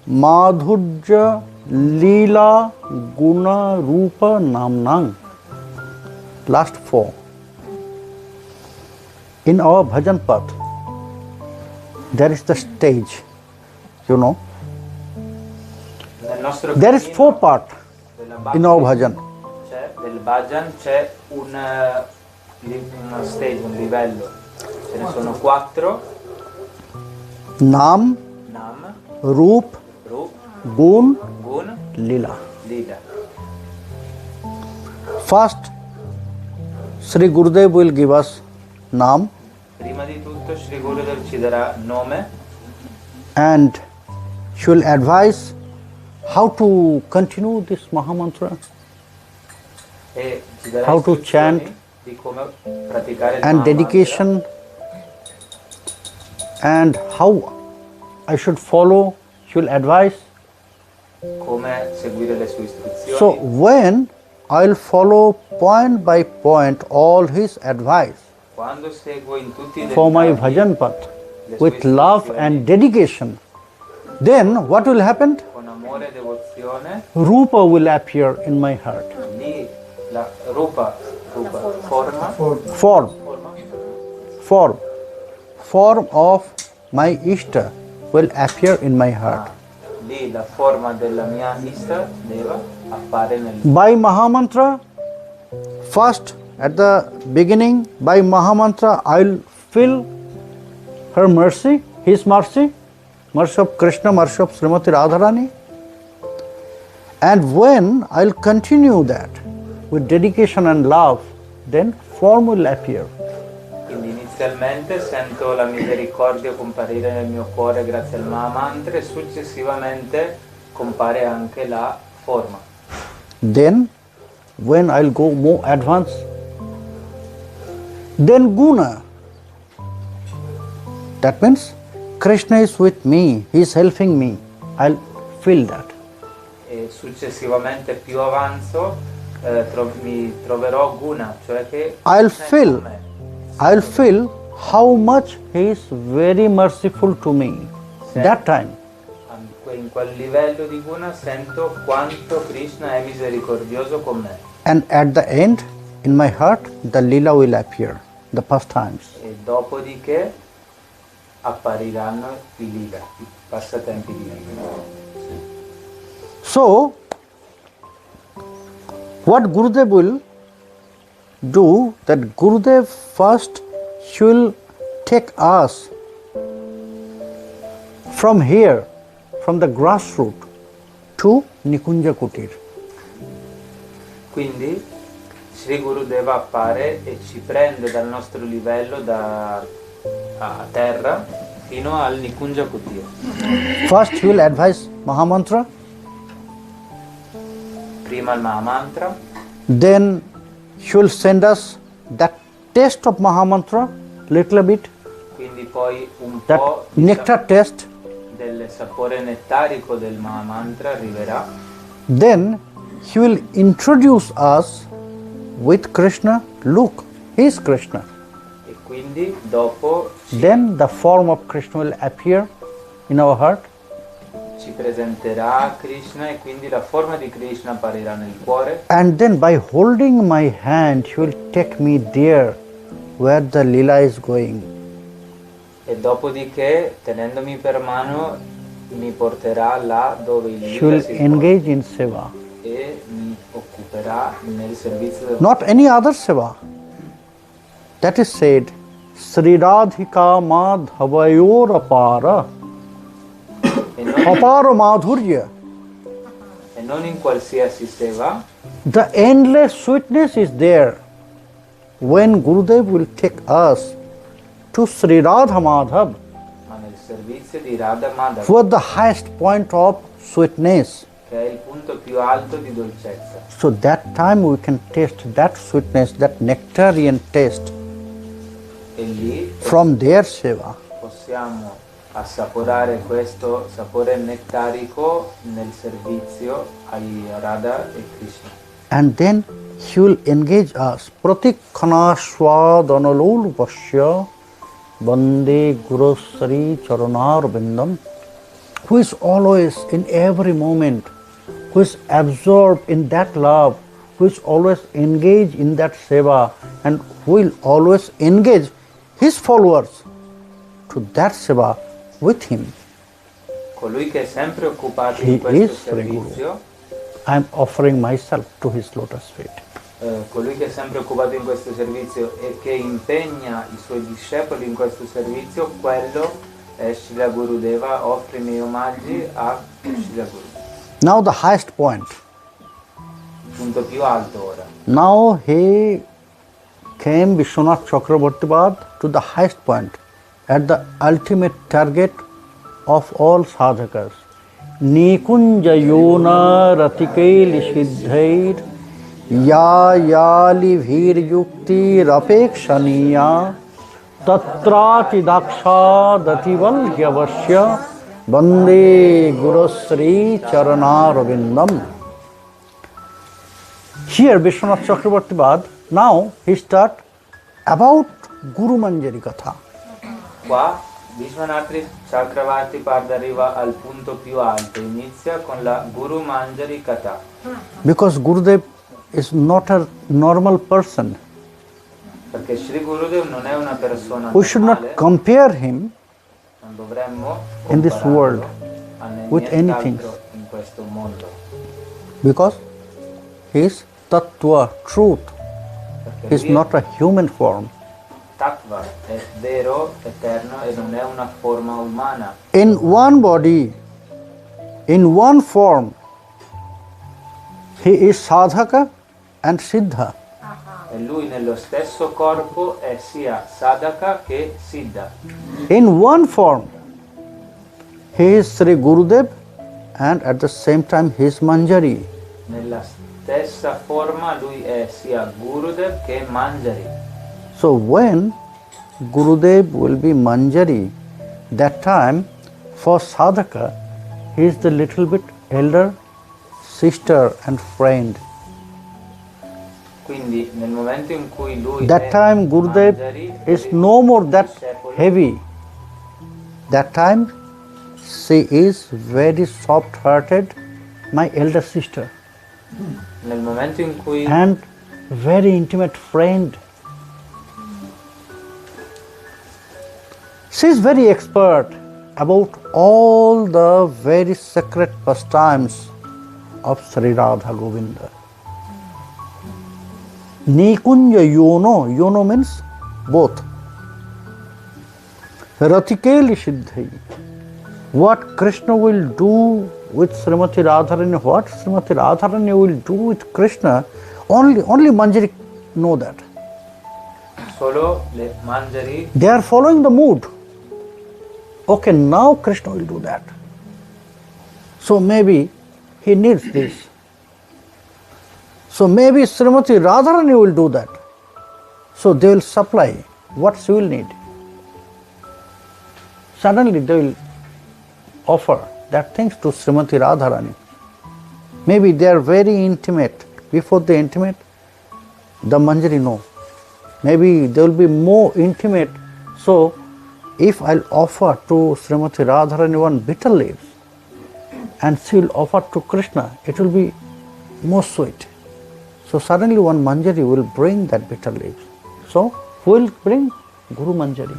Madhurya Leela Guna Rupa Namnang. Last four. In our bhajan path, there is the stage, you know. Nel nostro There is cammino four parts della in our bhajan. del bhajan c'è un stage, un livello. Ce ne sono 4: Nam, Nam, Roop, Rup, Gun, Gun, Lila. Lila. First, Sri Gurudev will give us Nam Prima di tutto Sri Gurudev ci darà nome and she will advise how to continue this Mahamantra e ci darà How to istruzioni chant di come praticare il and Mahamantra dedication and how I should follow. She will advise. come seguire le sue istruzioni. So when I'll follow point by point all his advice Quando seguo in tutti i for my dettagli bhajan path le sue with love istruzioni, and dedication, then what will happen? con amore e devozione, Rupa will appear in my heart. lì la rupa, forma, Form of my Ishta will appear in my heart. lì la forma della mia Ishta Deva appare nel By Mahamantra, first at the beginning, by Mahamantra, I'll feel her mercy, his mercy, mercy of Krishna, mercy of Srimati Radharani. And when I'll continue that with dedication and love, then form will appear. Quindi inizialmente sento la misericordia comparire nel mio cuore grazie al Mahamantra e successivamente compare anche la forma. Then, when I'll go more advanced, then Guna. That means Krishna is with me, he is helping me. I'll feel that. E successivamente più avanzo mi troverò Guna, cioè che I'll Krishna è feel. con me. I'll feel how much he is very merciful to me. That time. In quel livello di Guna sento quanto Krishna è misericordioso con me. And at the end, in my heart, the lila will appear, the pastimes. E dopodiché appariranno i lila, i passatempi di lila. So, what Gurudev will do, that Gurudev first he will take us from here, from the grassroots to Nikunja Kutir. Quindi Sri Gurudeva appare e ci prende dal nostro livello a terra fino al Nikunja Kutir. First he will advise Mahamantra, Prima il Mahamantra, then he will send us that taste of Mahamantra, little bit, quindi poi un that po' nectar taste, del sapore nettarico del Mahamantra arriverà, then he will introduce us with Krishna. Look, he is Krishna. e quindi dopo Then the form of Krishna will appear in our heart. ci presenterà Krishna e quindi la forma di Krishna apparirà nel cuore, And then by holding my hand, he will take me there where the lila is going. e dopodiché tenendomi per mano mi porterà là dove il He Lila will si engage in seva. svolge e mi occuperà nel servizio del Not any other seva. That is said, Sri Radhika Madhavayor Apara, e non, Apara Madhurya. e non in qualsiasi seva, The endless sweetness is there when Gurudev will take us to Sri Radha Madhav, ma nel servizio di Radha Madhava, for the highest point of sweetness. che è il punto più alto di dolcezza. So that time we can taste that sweetness, that nectarian taste E lì from their seva. possiamo assaporare questo sapore nettarico nel servizio ai Radha e Krishna. And then he will engage us. Pratikkhana swadanalulupasya Bande Guru Sri Charanar Bindam, who is always in every moment, who is absorbed in that love, who is always engaged in that seva, and who will always engage his followers to that seva with him. Colui che è sempre occupato He in questo is Sri Guru. servizio, I am offering myself to his lotus feet. colui che è sempre occupato in questo servizio e che impegna i suoi discepoli in questo servizio, quello è Srila Gurudeva, offre i miei omaggi a Srila Gurudeva. Now the highest point. Il punto più alto ora. Now he came Vishwanath Chakravartipad to the highest point, at the ultimate target of all sadhakas. Nikunjayona ratikaili siddhair ya yali bhir yukti rapekshaniya tatrati daksha datival hyavasya bande gurusri charanarvindam. Here Vishwanath Chakravartipad, now he start about Guru Manjari Katha. Qua Vishwanatri Chakravartipad arriva al punto più alto, inizia con la Guru Manjari Katha. Because Gurudev is not a normal person. Perché Sri Gurudev non è una persona We should normale, not compare him non dovremmo in this world compararlo a with anything. nient'altro in questo mondo. because he is Tattva, truth. Perché He is lui è not a human form. Tattva, è vero, eterno e non è una forma umana. In one body, in one form, he is Sadhaka and Siddha. E lui nello stesso corpo è sia Sadhaka che Siddha. In one form, he is Sri Gurudev and at the same time he is Manjari. Nella stessa forma lui è sia Gurudev che Manjari. So when Gurudev will be Manjari, that time for Sadhaka, he is the little bit elder sister and friend. Quindi nel momento in cui lui That è time Gurudev Manjari, is per no more il that discepolo, heavy. That time she is very soft-hearted, my elder sister, nel momento in cui and very intimate friend. She is very expert about all the very sacred pastimes of Sri Radha Govinda. Nikunja Yono, Yono means both. Ratikeli Siddhai. What Krishna will do with Srimati Radharani, what Srimati Radharani will do with Krishna, only Manjari know that. solo le Manjari They are following the mood. Okay, now Krishna will do that. So maybe he needs this. So maybe Srimati Radharani will do that. So they will supply what she will need. Suddenly they will offer that things to Srimati Radharani. Maybe they are very intimate. Before they intimate, the Manjari know. Maybe they will be more intimate. So if I'll offer to Srimati Radharani one bitter leaves, and she will offer to Krishna, it will be more sweet. So suddenly one Manjari will bring that bitter leaves. So who will bring? Guru Manjari.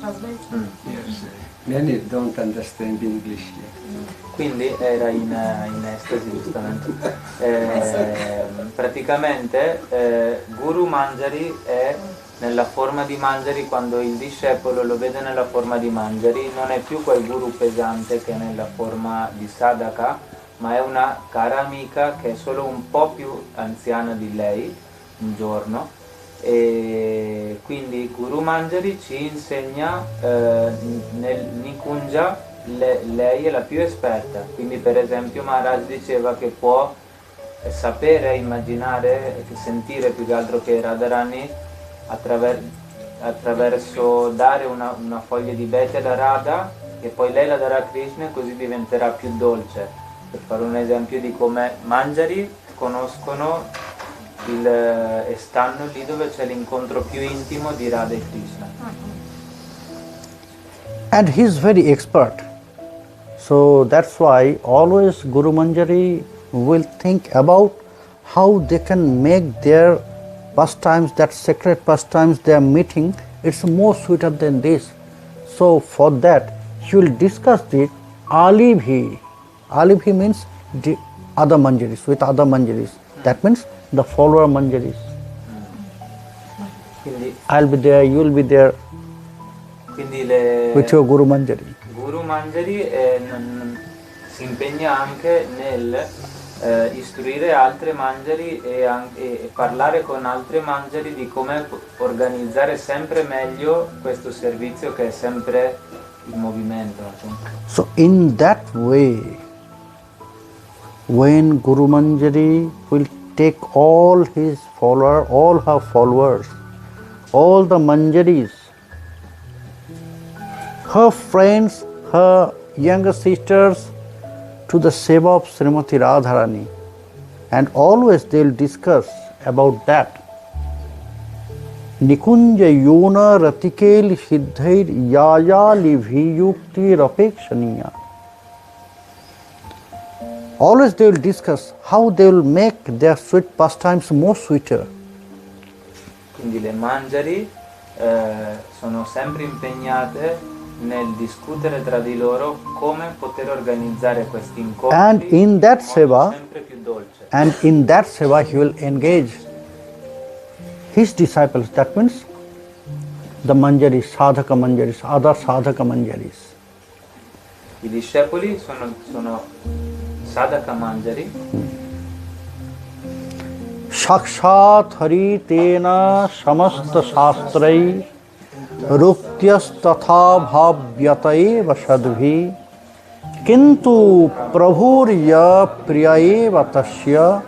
Yes. Many don't understand English yet. Quindi era in estasi giustamente. Praticamente Guru Manjari è nella forma di Manjari. Quando il discepolo lo vede nella forma di Manjari, non è più quel guru pesante che è nella forma di Sadhaka, ma è una cara amica che è solo un po' più anziana di lei, un giorno. E quindi Guru Manjari ci insegna nel Nikunja, lei è la più esperta. Quindi per esempio Maharaj diceva che può sapere, immaginare, sentire più che altro che Radharani attraverso dare una foglia di bete da Radha, e poi lei la darà a Krishna e così diventerà più dolce. Per fare un esempio di come Manjari conoscono e stanno lì dove c'è l'incontro più intimo di Radha e Krishna. And he is very expert. So that's why always Guru Manjari will think about how they can make their pastimes, that sacred pastimes they are meeting, it's more sweeter than this. So for that, he will discuss the Alibhi. Alibhi means the other Manjaris, with other Manjaris. That means the follower Manjaris. I'll be there, you'll be there with your Guru Manjari. Guru Manjari si impegna anche nel istruire altre Manjari e parlare con altre Manjari di come organizzare sempre meglio questo servizio che è sempre in movimento. So in that way, when Guru Manjari will take all his followers, all her followers, all the Manjaris, her friends, her younger sisters, to the seva of Srimati Radharani, and always they will discuss about that. Nikunja yona ratikel siddhair yaya livhi yukti rapekshaniya. Always they will discuss how they will make their sweet pastimes more sweeter. Quindi le Manjari sono sempre impegnate nel discutere tra di loro come poter organizzare questi incontri And in that seva, sempre più dolce. and in that seva he will engage his disciples. That means the Manjaris, Sadhaka Manjaris, other Sadhaka Manjaris. I discepoli sono Sadhaka Manjari. Sakshat Hari Tena Samasta Shastrai Ruktyas-tatha bhavyatae vasadbhi kintu prabhurya priyaeva tasya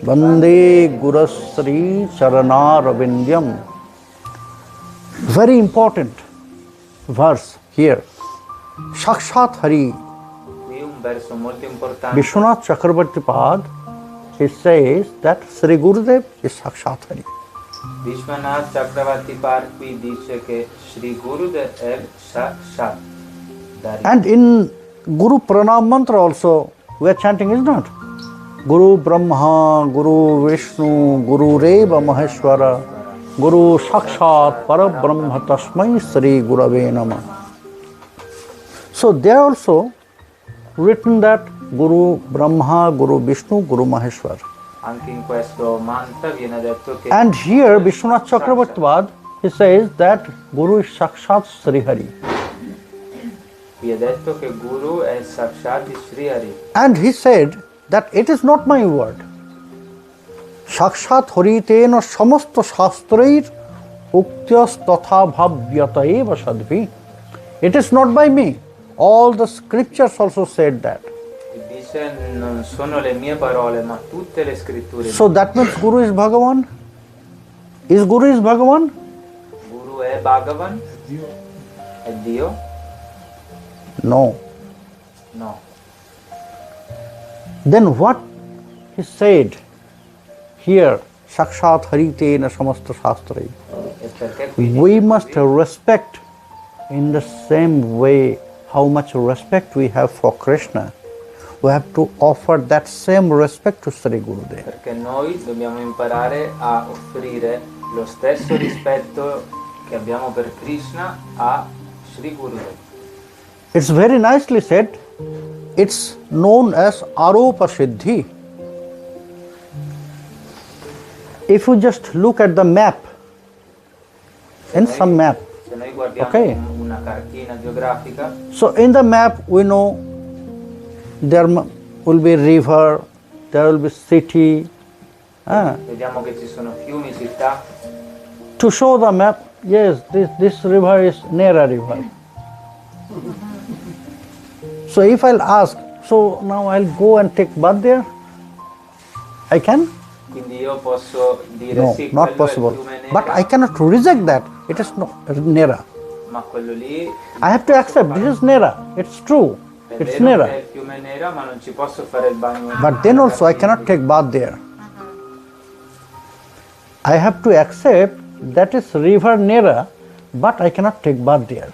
vande gurasri charanaravindhyam. Very important verse here. Sakshat Hari. Qui un verso molto importante. Vishwanath Chakravarti Pad, he says that Sri Gurudev is Sakshat Hari. Vishwanath Chakravarti Par qui dice che Sri Gurudev è Sakshat Hari. And in Guru Pranam Mantra also we are chanting, is not? Guru Brahma, Guru Vishnu, Guru Reva Maheshwara, Guru Sakshat Parabrahma Tasmai Sri Gurave Namah. So they also written that Guru Brahma, Guru Vishnu, Guru Maheshwar. Anche in questo mantra viene detto che And here Vishwanath Chakravarti, he says that Guru is Sakshat Sri Hari. qui è detto che Guru è Sakshat Sri Hari. And he said that it is not my word. Sakshat Haritena samasta shastrair uktyas tatha bhavyataeva sadvi. It is not by me. All the scriptures also said that. Dice non sono le mie parole ma tutte le scritture. So that means Guru is Bhagavan. Is Guru is Bhagavan? Guru è Bhagavan? Dio È Dio? No. No. Then what he said here, Sakshat Haritena Samasta Shastrai, E perché quindi we must respect in the same way how much respect we have for Krishna. We have to offer that same respect to Sri Gurudev. Perché noi dobbiamo imparare a offrire lo stesso rispetto che abbiamo per Krishna a Sri Gurudev. It's very nicely said. It's known as Aropa Siddhi. If you just look at the map, in some map, Se noi guardiamo Ok. una cartina geografica, so in the map we know there will be river, there will be city. vediamo che ci sono fiumi, città. To show the map, yes, this river is Nera river. So if I'll ask, so now I'll go and take bath there, I can? Quindi io posso dire No, sì, not quello è il possible. fiume Nera, But I cannot reject that. It is no Nera. ma quello lì I have to accept this is Nera. It's true. è It's vero Nera. che è il fiume Nera, ma non ci posso fare il bagno. But then also I cannot take bath there. I have to accept that is river Nera, but I cannot take bath there.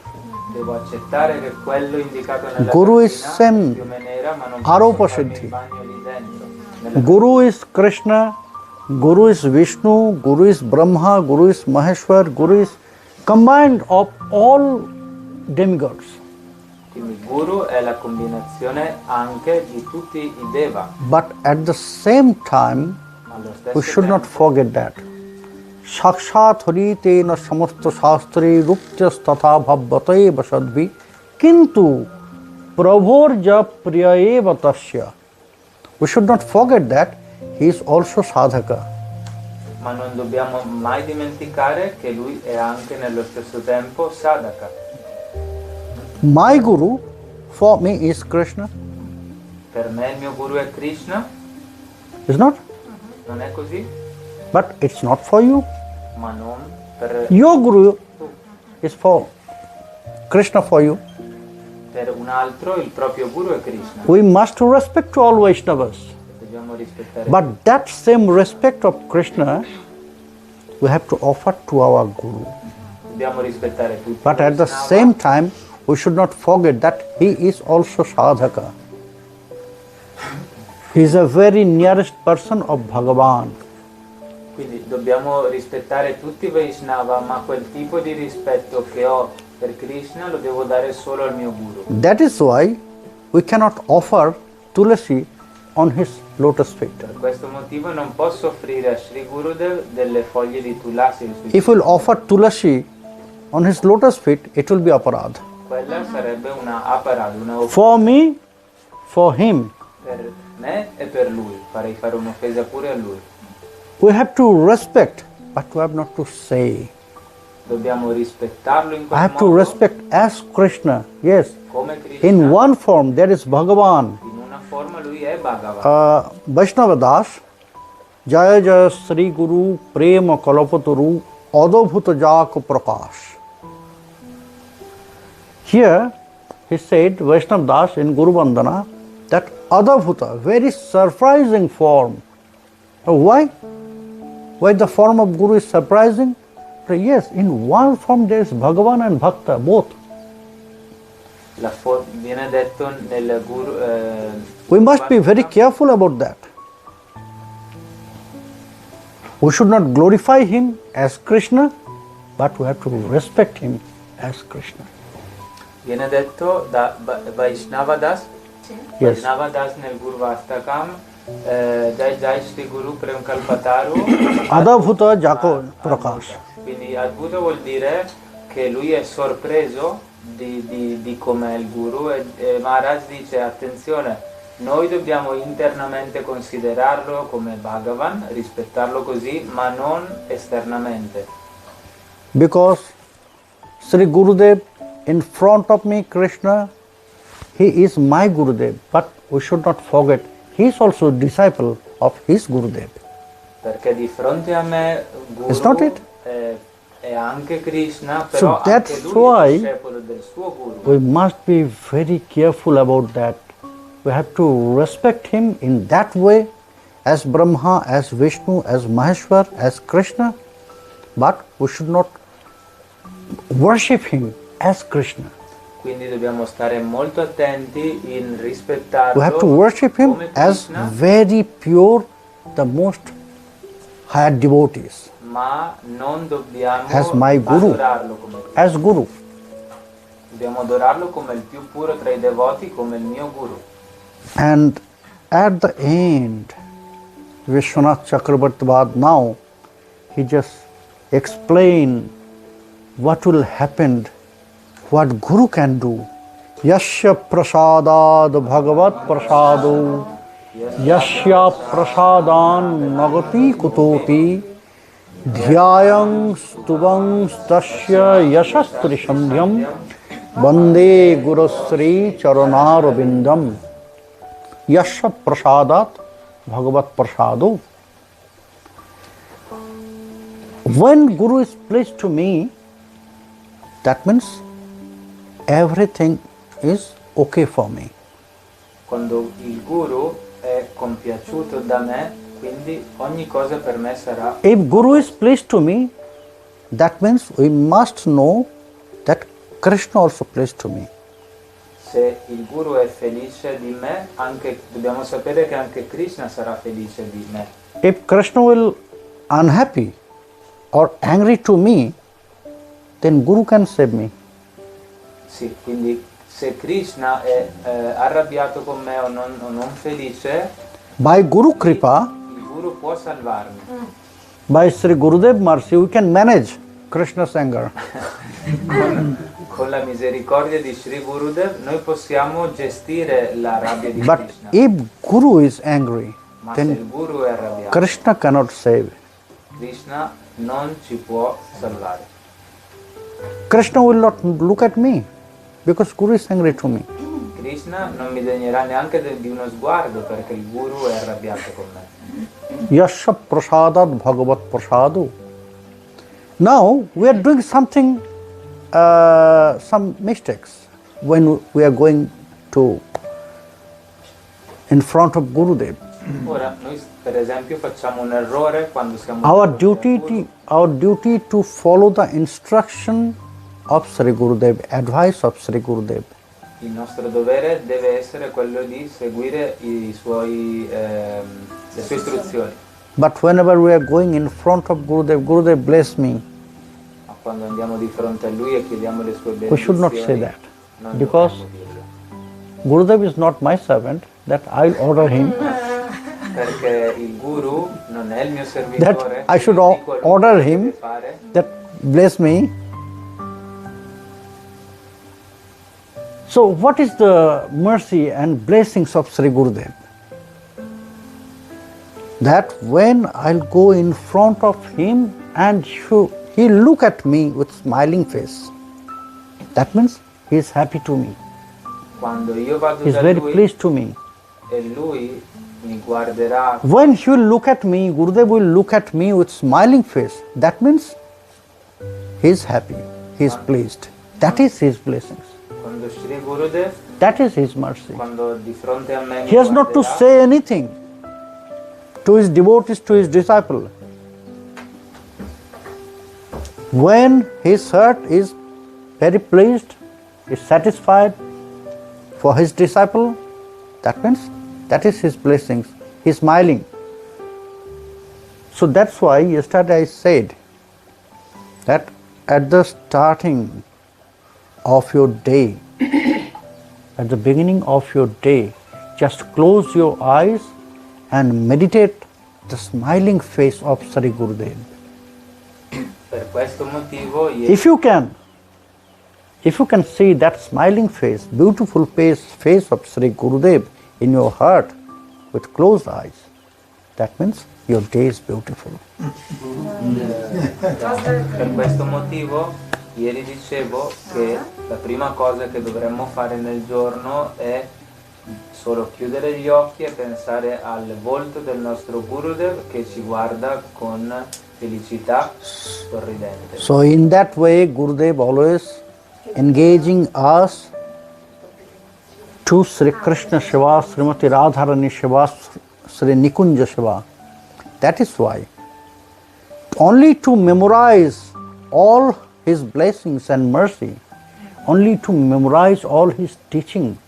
Devo accettare che quello indicato nella Guru is cartina same. è il fiume Nera, ma non Aropa posso farmi Siddhi. il bagno lì dentro. Nella Guru is Krishna, Guru is Vishnu, Guru is Brahma, Guru is Maheshwar, Guru is combined of all demigods. Quindi Guru è la combinazione anche di tutti i Deva. But at the same time, Allo we stesso should not tempo, forget that. Sakshat haritena samasta shastri ruptyas tatha bhavvate vasadvi kintu prabhorja priyaeva tasya. We should not forget that he is also sadhaka. ma non dobbiamo mai dimenticare che lui è anche nello stesso tempo sadhaka. My guru for me is Krishna, Per me il mio guru è Krishna, is not? non è così? But it's not for you. Ma non per, Your guru is for Krishna for you. per un altro, il proprio guru è Krishna. We must respect to all Vaishnavas. Dobbiamo rispettare. But that same respect of Krishna we have to offer to our guru. Dobbiamo rispettare tutti. But at the Vaishnava, same time, we should not forget that he is also sadhaka. He is a very nearest person of Bhagavan. Quindi dobbiamo rispettare tutti i Vaishnava, ma quel tipo di rispetto che ho per Krishna lo devo dare solo al mio guru. That is why we cannot offer tulasi on his lotus feet. Per questo motivo non posso offrire a Sri Gurudev delle foglie di tulasi sui If we'll offer tulasi on his lotus feet, it will be aparad. Quella sarebbe una aparad, una offesa For me, for him, per me e per lui. Farei fare un'offesa pure a lui. we have to respect, but we have not to say. Dobbiamo rispettarlo in I quel have to modo, respect as Krishna. Yes, come Krishna. in one form there is Bhagavan. In una forma lui è Bhagavan. Vaishnava Das, Jaya Jaya Sri Guru Prema Kalapaturu Adabhuta Jako Prakash. Here he said, Vaishnava Das in Guru Vandana, that Adabhuta, very surprising form. Why? Why the form of Guru is surprising? Yes, in one form there is Bhagavan and Bhakta, both. Viene detto nel Guru. We must be very careful about that. We should not glorify him as Krishna, but we have to respect him as Krishna. Viene detto da Vaishnava Das. Yes. Vaishnava Das nel Guruastakam. Jai Jai Shri Guru Prem Kalpataru. Adabhuta Jako Prakash. Quindi Adbhuta vuol dire che lui è sorpreso di com'è il guru e Maharaj dice attenzione, noi dobbiamo internamente considerarlo come Bhagavan, rispettarlo così, ma non esternamente. Because Sri Gurudev in front of me, Krishna, he is my Gurudev, but we should not forget he is also a disciple of his Gurudev. Perché di fronte a me Is not it? Guru è anche Krishna, So però that's anche lui why è discepolo del suo Guru. we must be very careful about that. We have to respect him in that way, as Brahma, as Vishnu, as Maheshwar, as Krishna, but we should not worship him as Krishna. Quindi dobbiamo stare molto attenti in rispettarlo We have to worship him come as Krishna, very pure, the most higher devotees, ma non dobbiamo as my Guru, adorarlo come Krishna. as Guru. Dobbiamo adorarlo come il più puro tra i devoti, come il mio Guru. And at the end, Vishwanath Chakrabarti now, he just explained what will happen, what Guru can do. Yasya prasadad bhagavat prasado, yasya prasadan nagati kutoti, dhyayam stubam stasya yashastri sandhyam, vande gurusri charanarvindam. Yasya prasadat bhagavat prasado. When Guru is pleased to me, that means everything is okay for me. Quando il Guru è compiaciuto da me, quindi ogni cosa per me sarà. If Guru is pleased to me, that means we must know that Krishna also pleased to me. Se il Guru è felice di me, dobbiamo sapere che anche Krishna sarà felice di me. If Krishna will unhappy or angry to me, then Guru can save me. Sì, quindi se Krishna è arrabbiato con me o non felice, By Guru Kripa, il Guru può salvarmi. by Sri Gurudev mercy, we can manage Krishna's anger. Con la misericordia di Sri Gurudev noi possiamo gestire la rabbia di But Krishna. if Guru is angry, Ma se then il Guru è arrabbiato, Krishna cannot save. Krishna non ci può salvare. Krishna will not look at me because Guru is angry to me. Krishna non mi degnerà neanche di uno sguardo perché il Guru è arrabbiato con me. Yasya prasadat bhagavat prasado. Now we are doing something, some mistakes when we are going to in front of Gurudev. Ora, noi per esempio facciamo un errore quando siamo Our davanti al Guru. duty to follow the instruction of Sri Gurudev, advice of Sri Gurudev. Il nostro dovere deve essere quello di seguire le sue istruzioni. But whenever we are going in front of Gurudev, Gurudev bless me. Ma quando andiamo di fronte a lui e chiediamo le sue benedizioni, We should not say that, non because dobbiamo dirlo. Gurudev is not my servant, that I'll order him. Perché il Guru non è il mio That servitore, I should io dico a lui order cosa him deve fare. that bless me. So what is the mercy and blessings of Sri Gurudev? That when I'll go in front of him and he look at me with smiling face, that means he is happy to me. Quando io vado He is da very lui pleased to me. e lui mi guarderà, When he will look at me, Gurudev will look at me with smiling face. That means he is happy, he is pleased. That is his blessings. quando Sri Gurudev, That is his mercy. quando di fronte a me mi He has not to guarderà, say anything to his devotees, to his disciple. When his heart is very pleased, is satisfied for his disciple, that means that is his blessings. He is smiling. So that's why yesterday I said that at the starting of your day, at the beginning of your day, just close your eyes and meditate the smiling face of Sri Gurudev. per questo motivo If you can see that smiling face, beautiful face of Sri Gurudev in your heart with closed eyes, that means your day is beautiful. Per questo motivo ieri dicevo che la prima cosa che dovremmo fare nel giorno è solo chiudere gli occhi e pensare al volto del nostro Gurudev che ci guarda con felicità sorridente. So in that way, Gurudev always engaging us to Sri Krishna Shiva, Srimati Radharani Shiva, Sri Nikunja Shiva. That is why. Only to memorize all his blessings and mercy, only to memorize all his teaching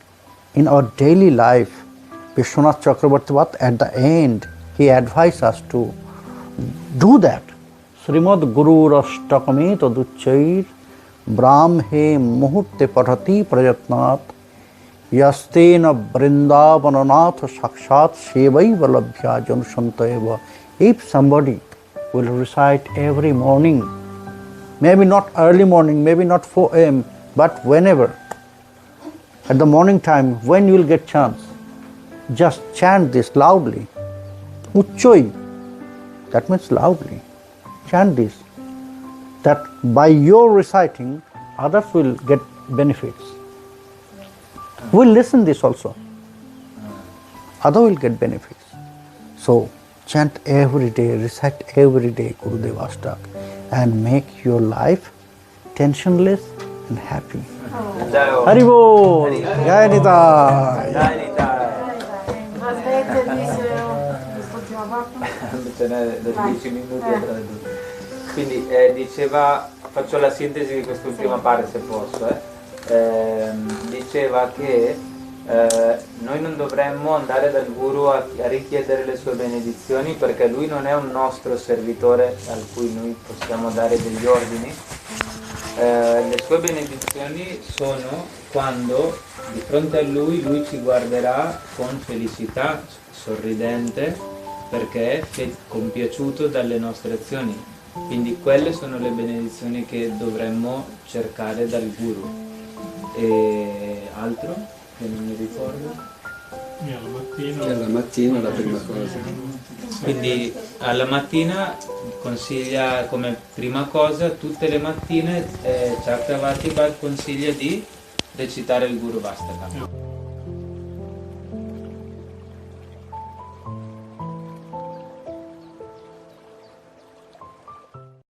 in our daily life, Vishwanath Chakrabarti, at the end, he advised us to do that. Srimad Guruastakam taduchair brahme muhurte padhati prayatnat yastena vrindavananath sakshat sevai valabhya janusantayeva. If somebody will recite every morning, maybe not early morning, maybe not 4 a.m., but whenever, at the morning time, when you will get chance, just chant this loudly. Uchoi, that means loudly. Chant this. That by your reciting, others will get benefits. We'll listen this also. Others will get benefits. So, chant every day, recite every day Gurudev Astak, and make your life tensionless and happy. Haribol! Jai Nitai! Dai, Nitai. Ma smette di quest'ultima parte? Ce n'è da 10 minuti a tradurre. Quindi diceva, faccio la sintesi di quest'ultima parte se posso, diceva che noi non dovremmo andare dal Guru a richiedere le sue benedizioni perché lui non è un nostro servitore al cui noi possiamo dare degli ordini. Le sue benedizioni sono quando di fronte a lui ci guarderà con felicità, sorridente, perché è compiaciuto dalle nostre azioni. Quindi quelle sono le benedizioni che dovremmo cercare dal Guru. E altro che non mi ricordo? Alla mattina la prima cosa. Quindi alla mattina consiglia come prima cosa, tutte le mattine Chakravarti consiglia di recitare il Guruastakam.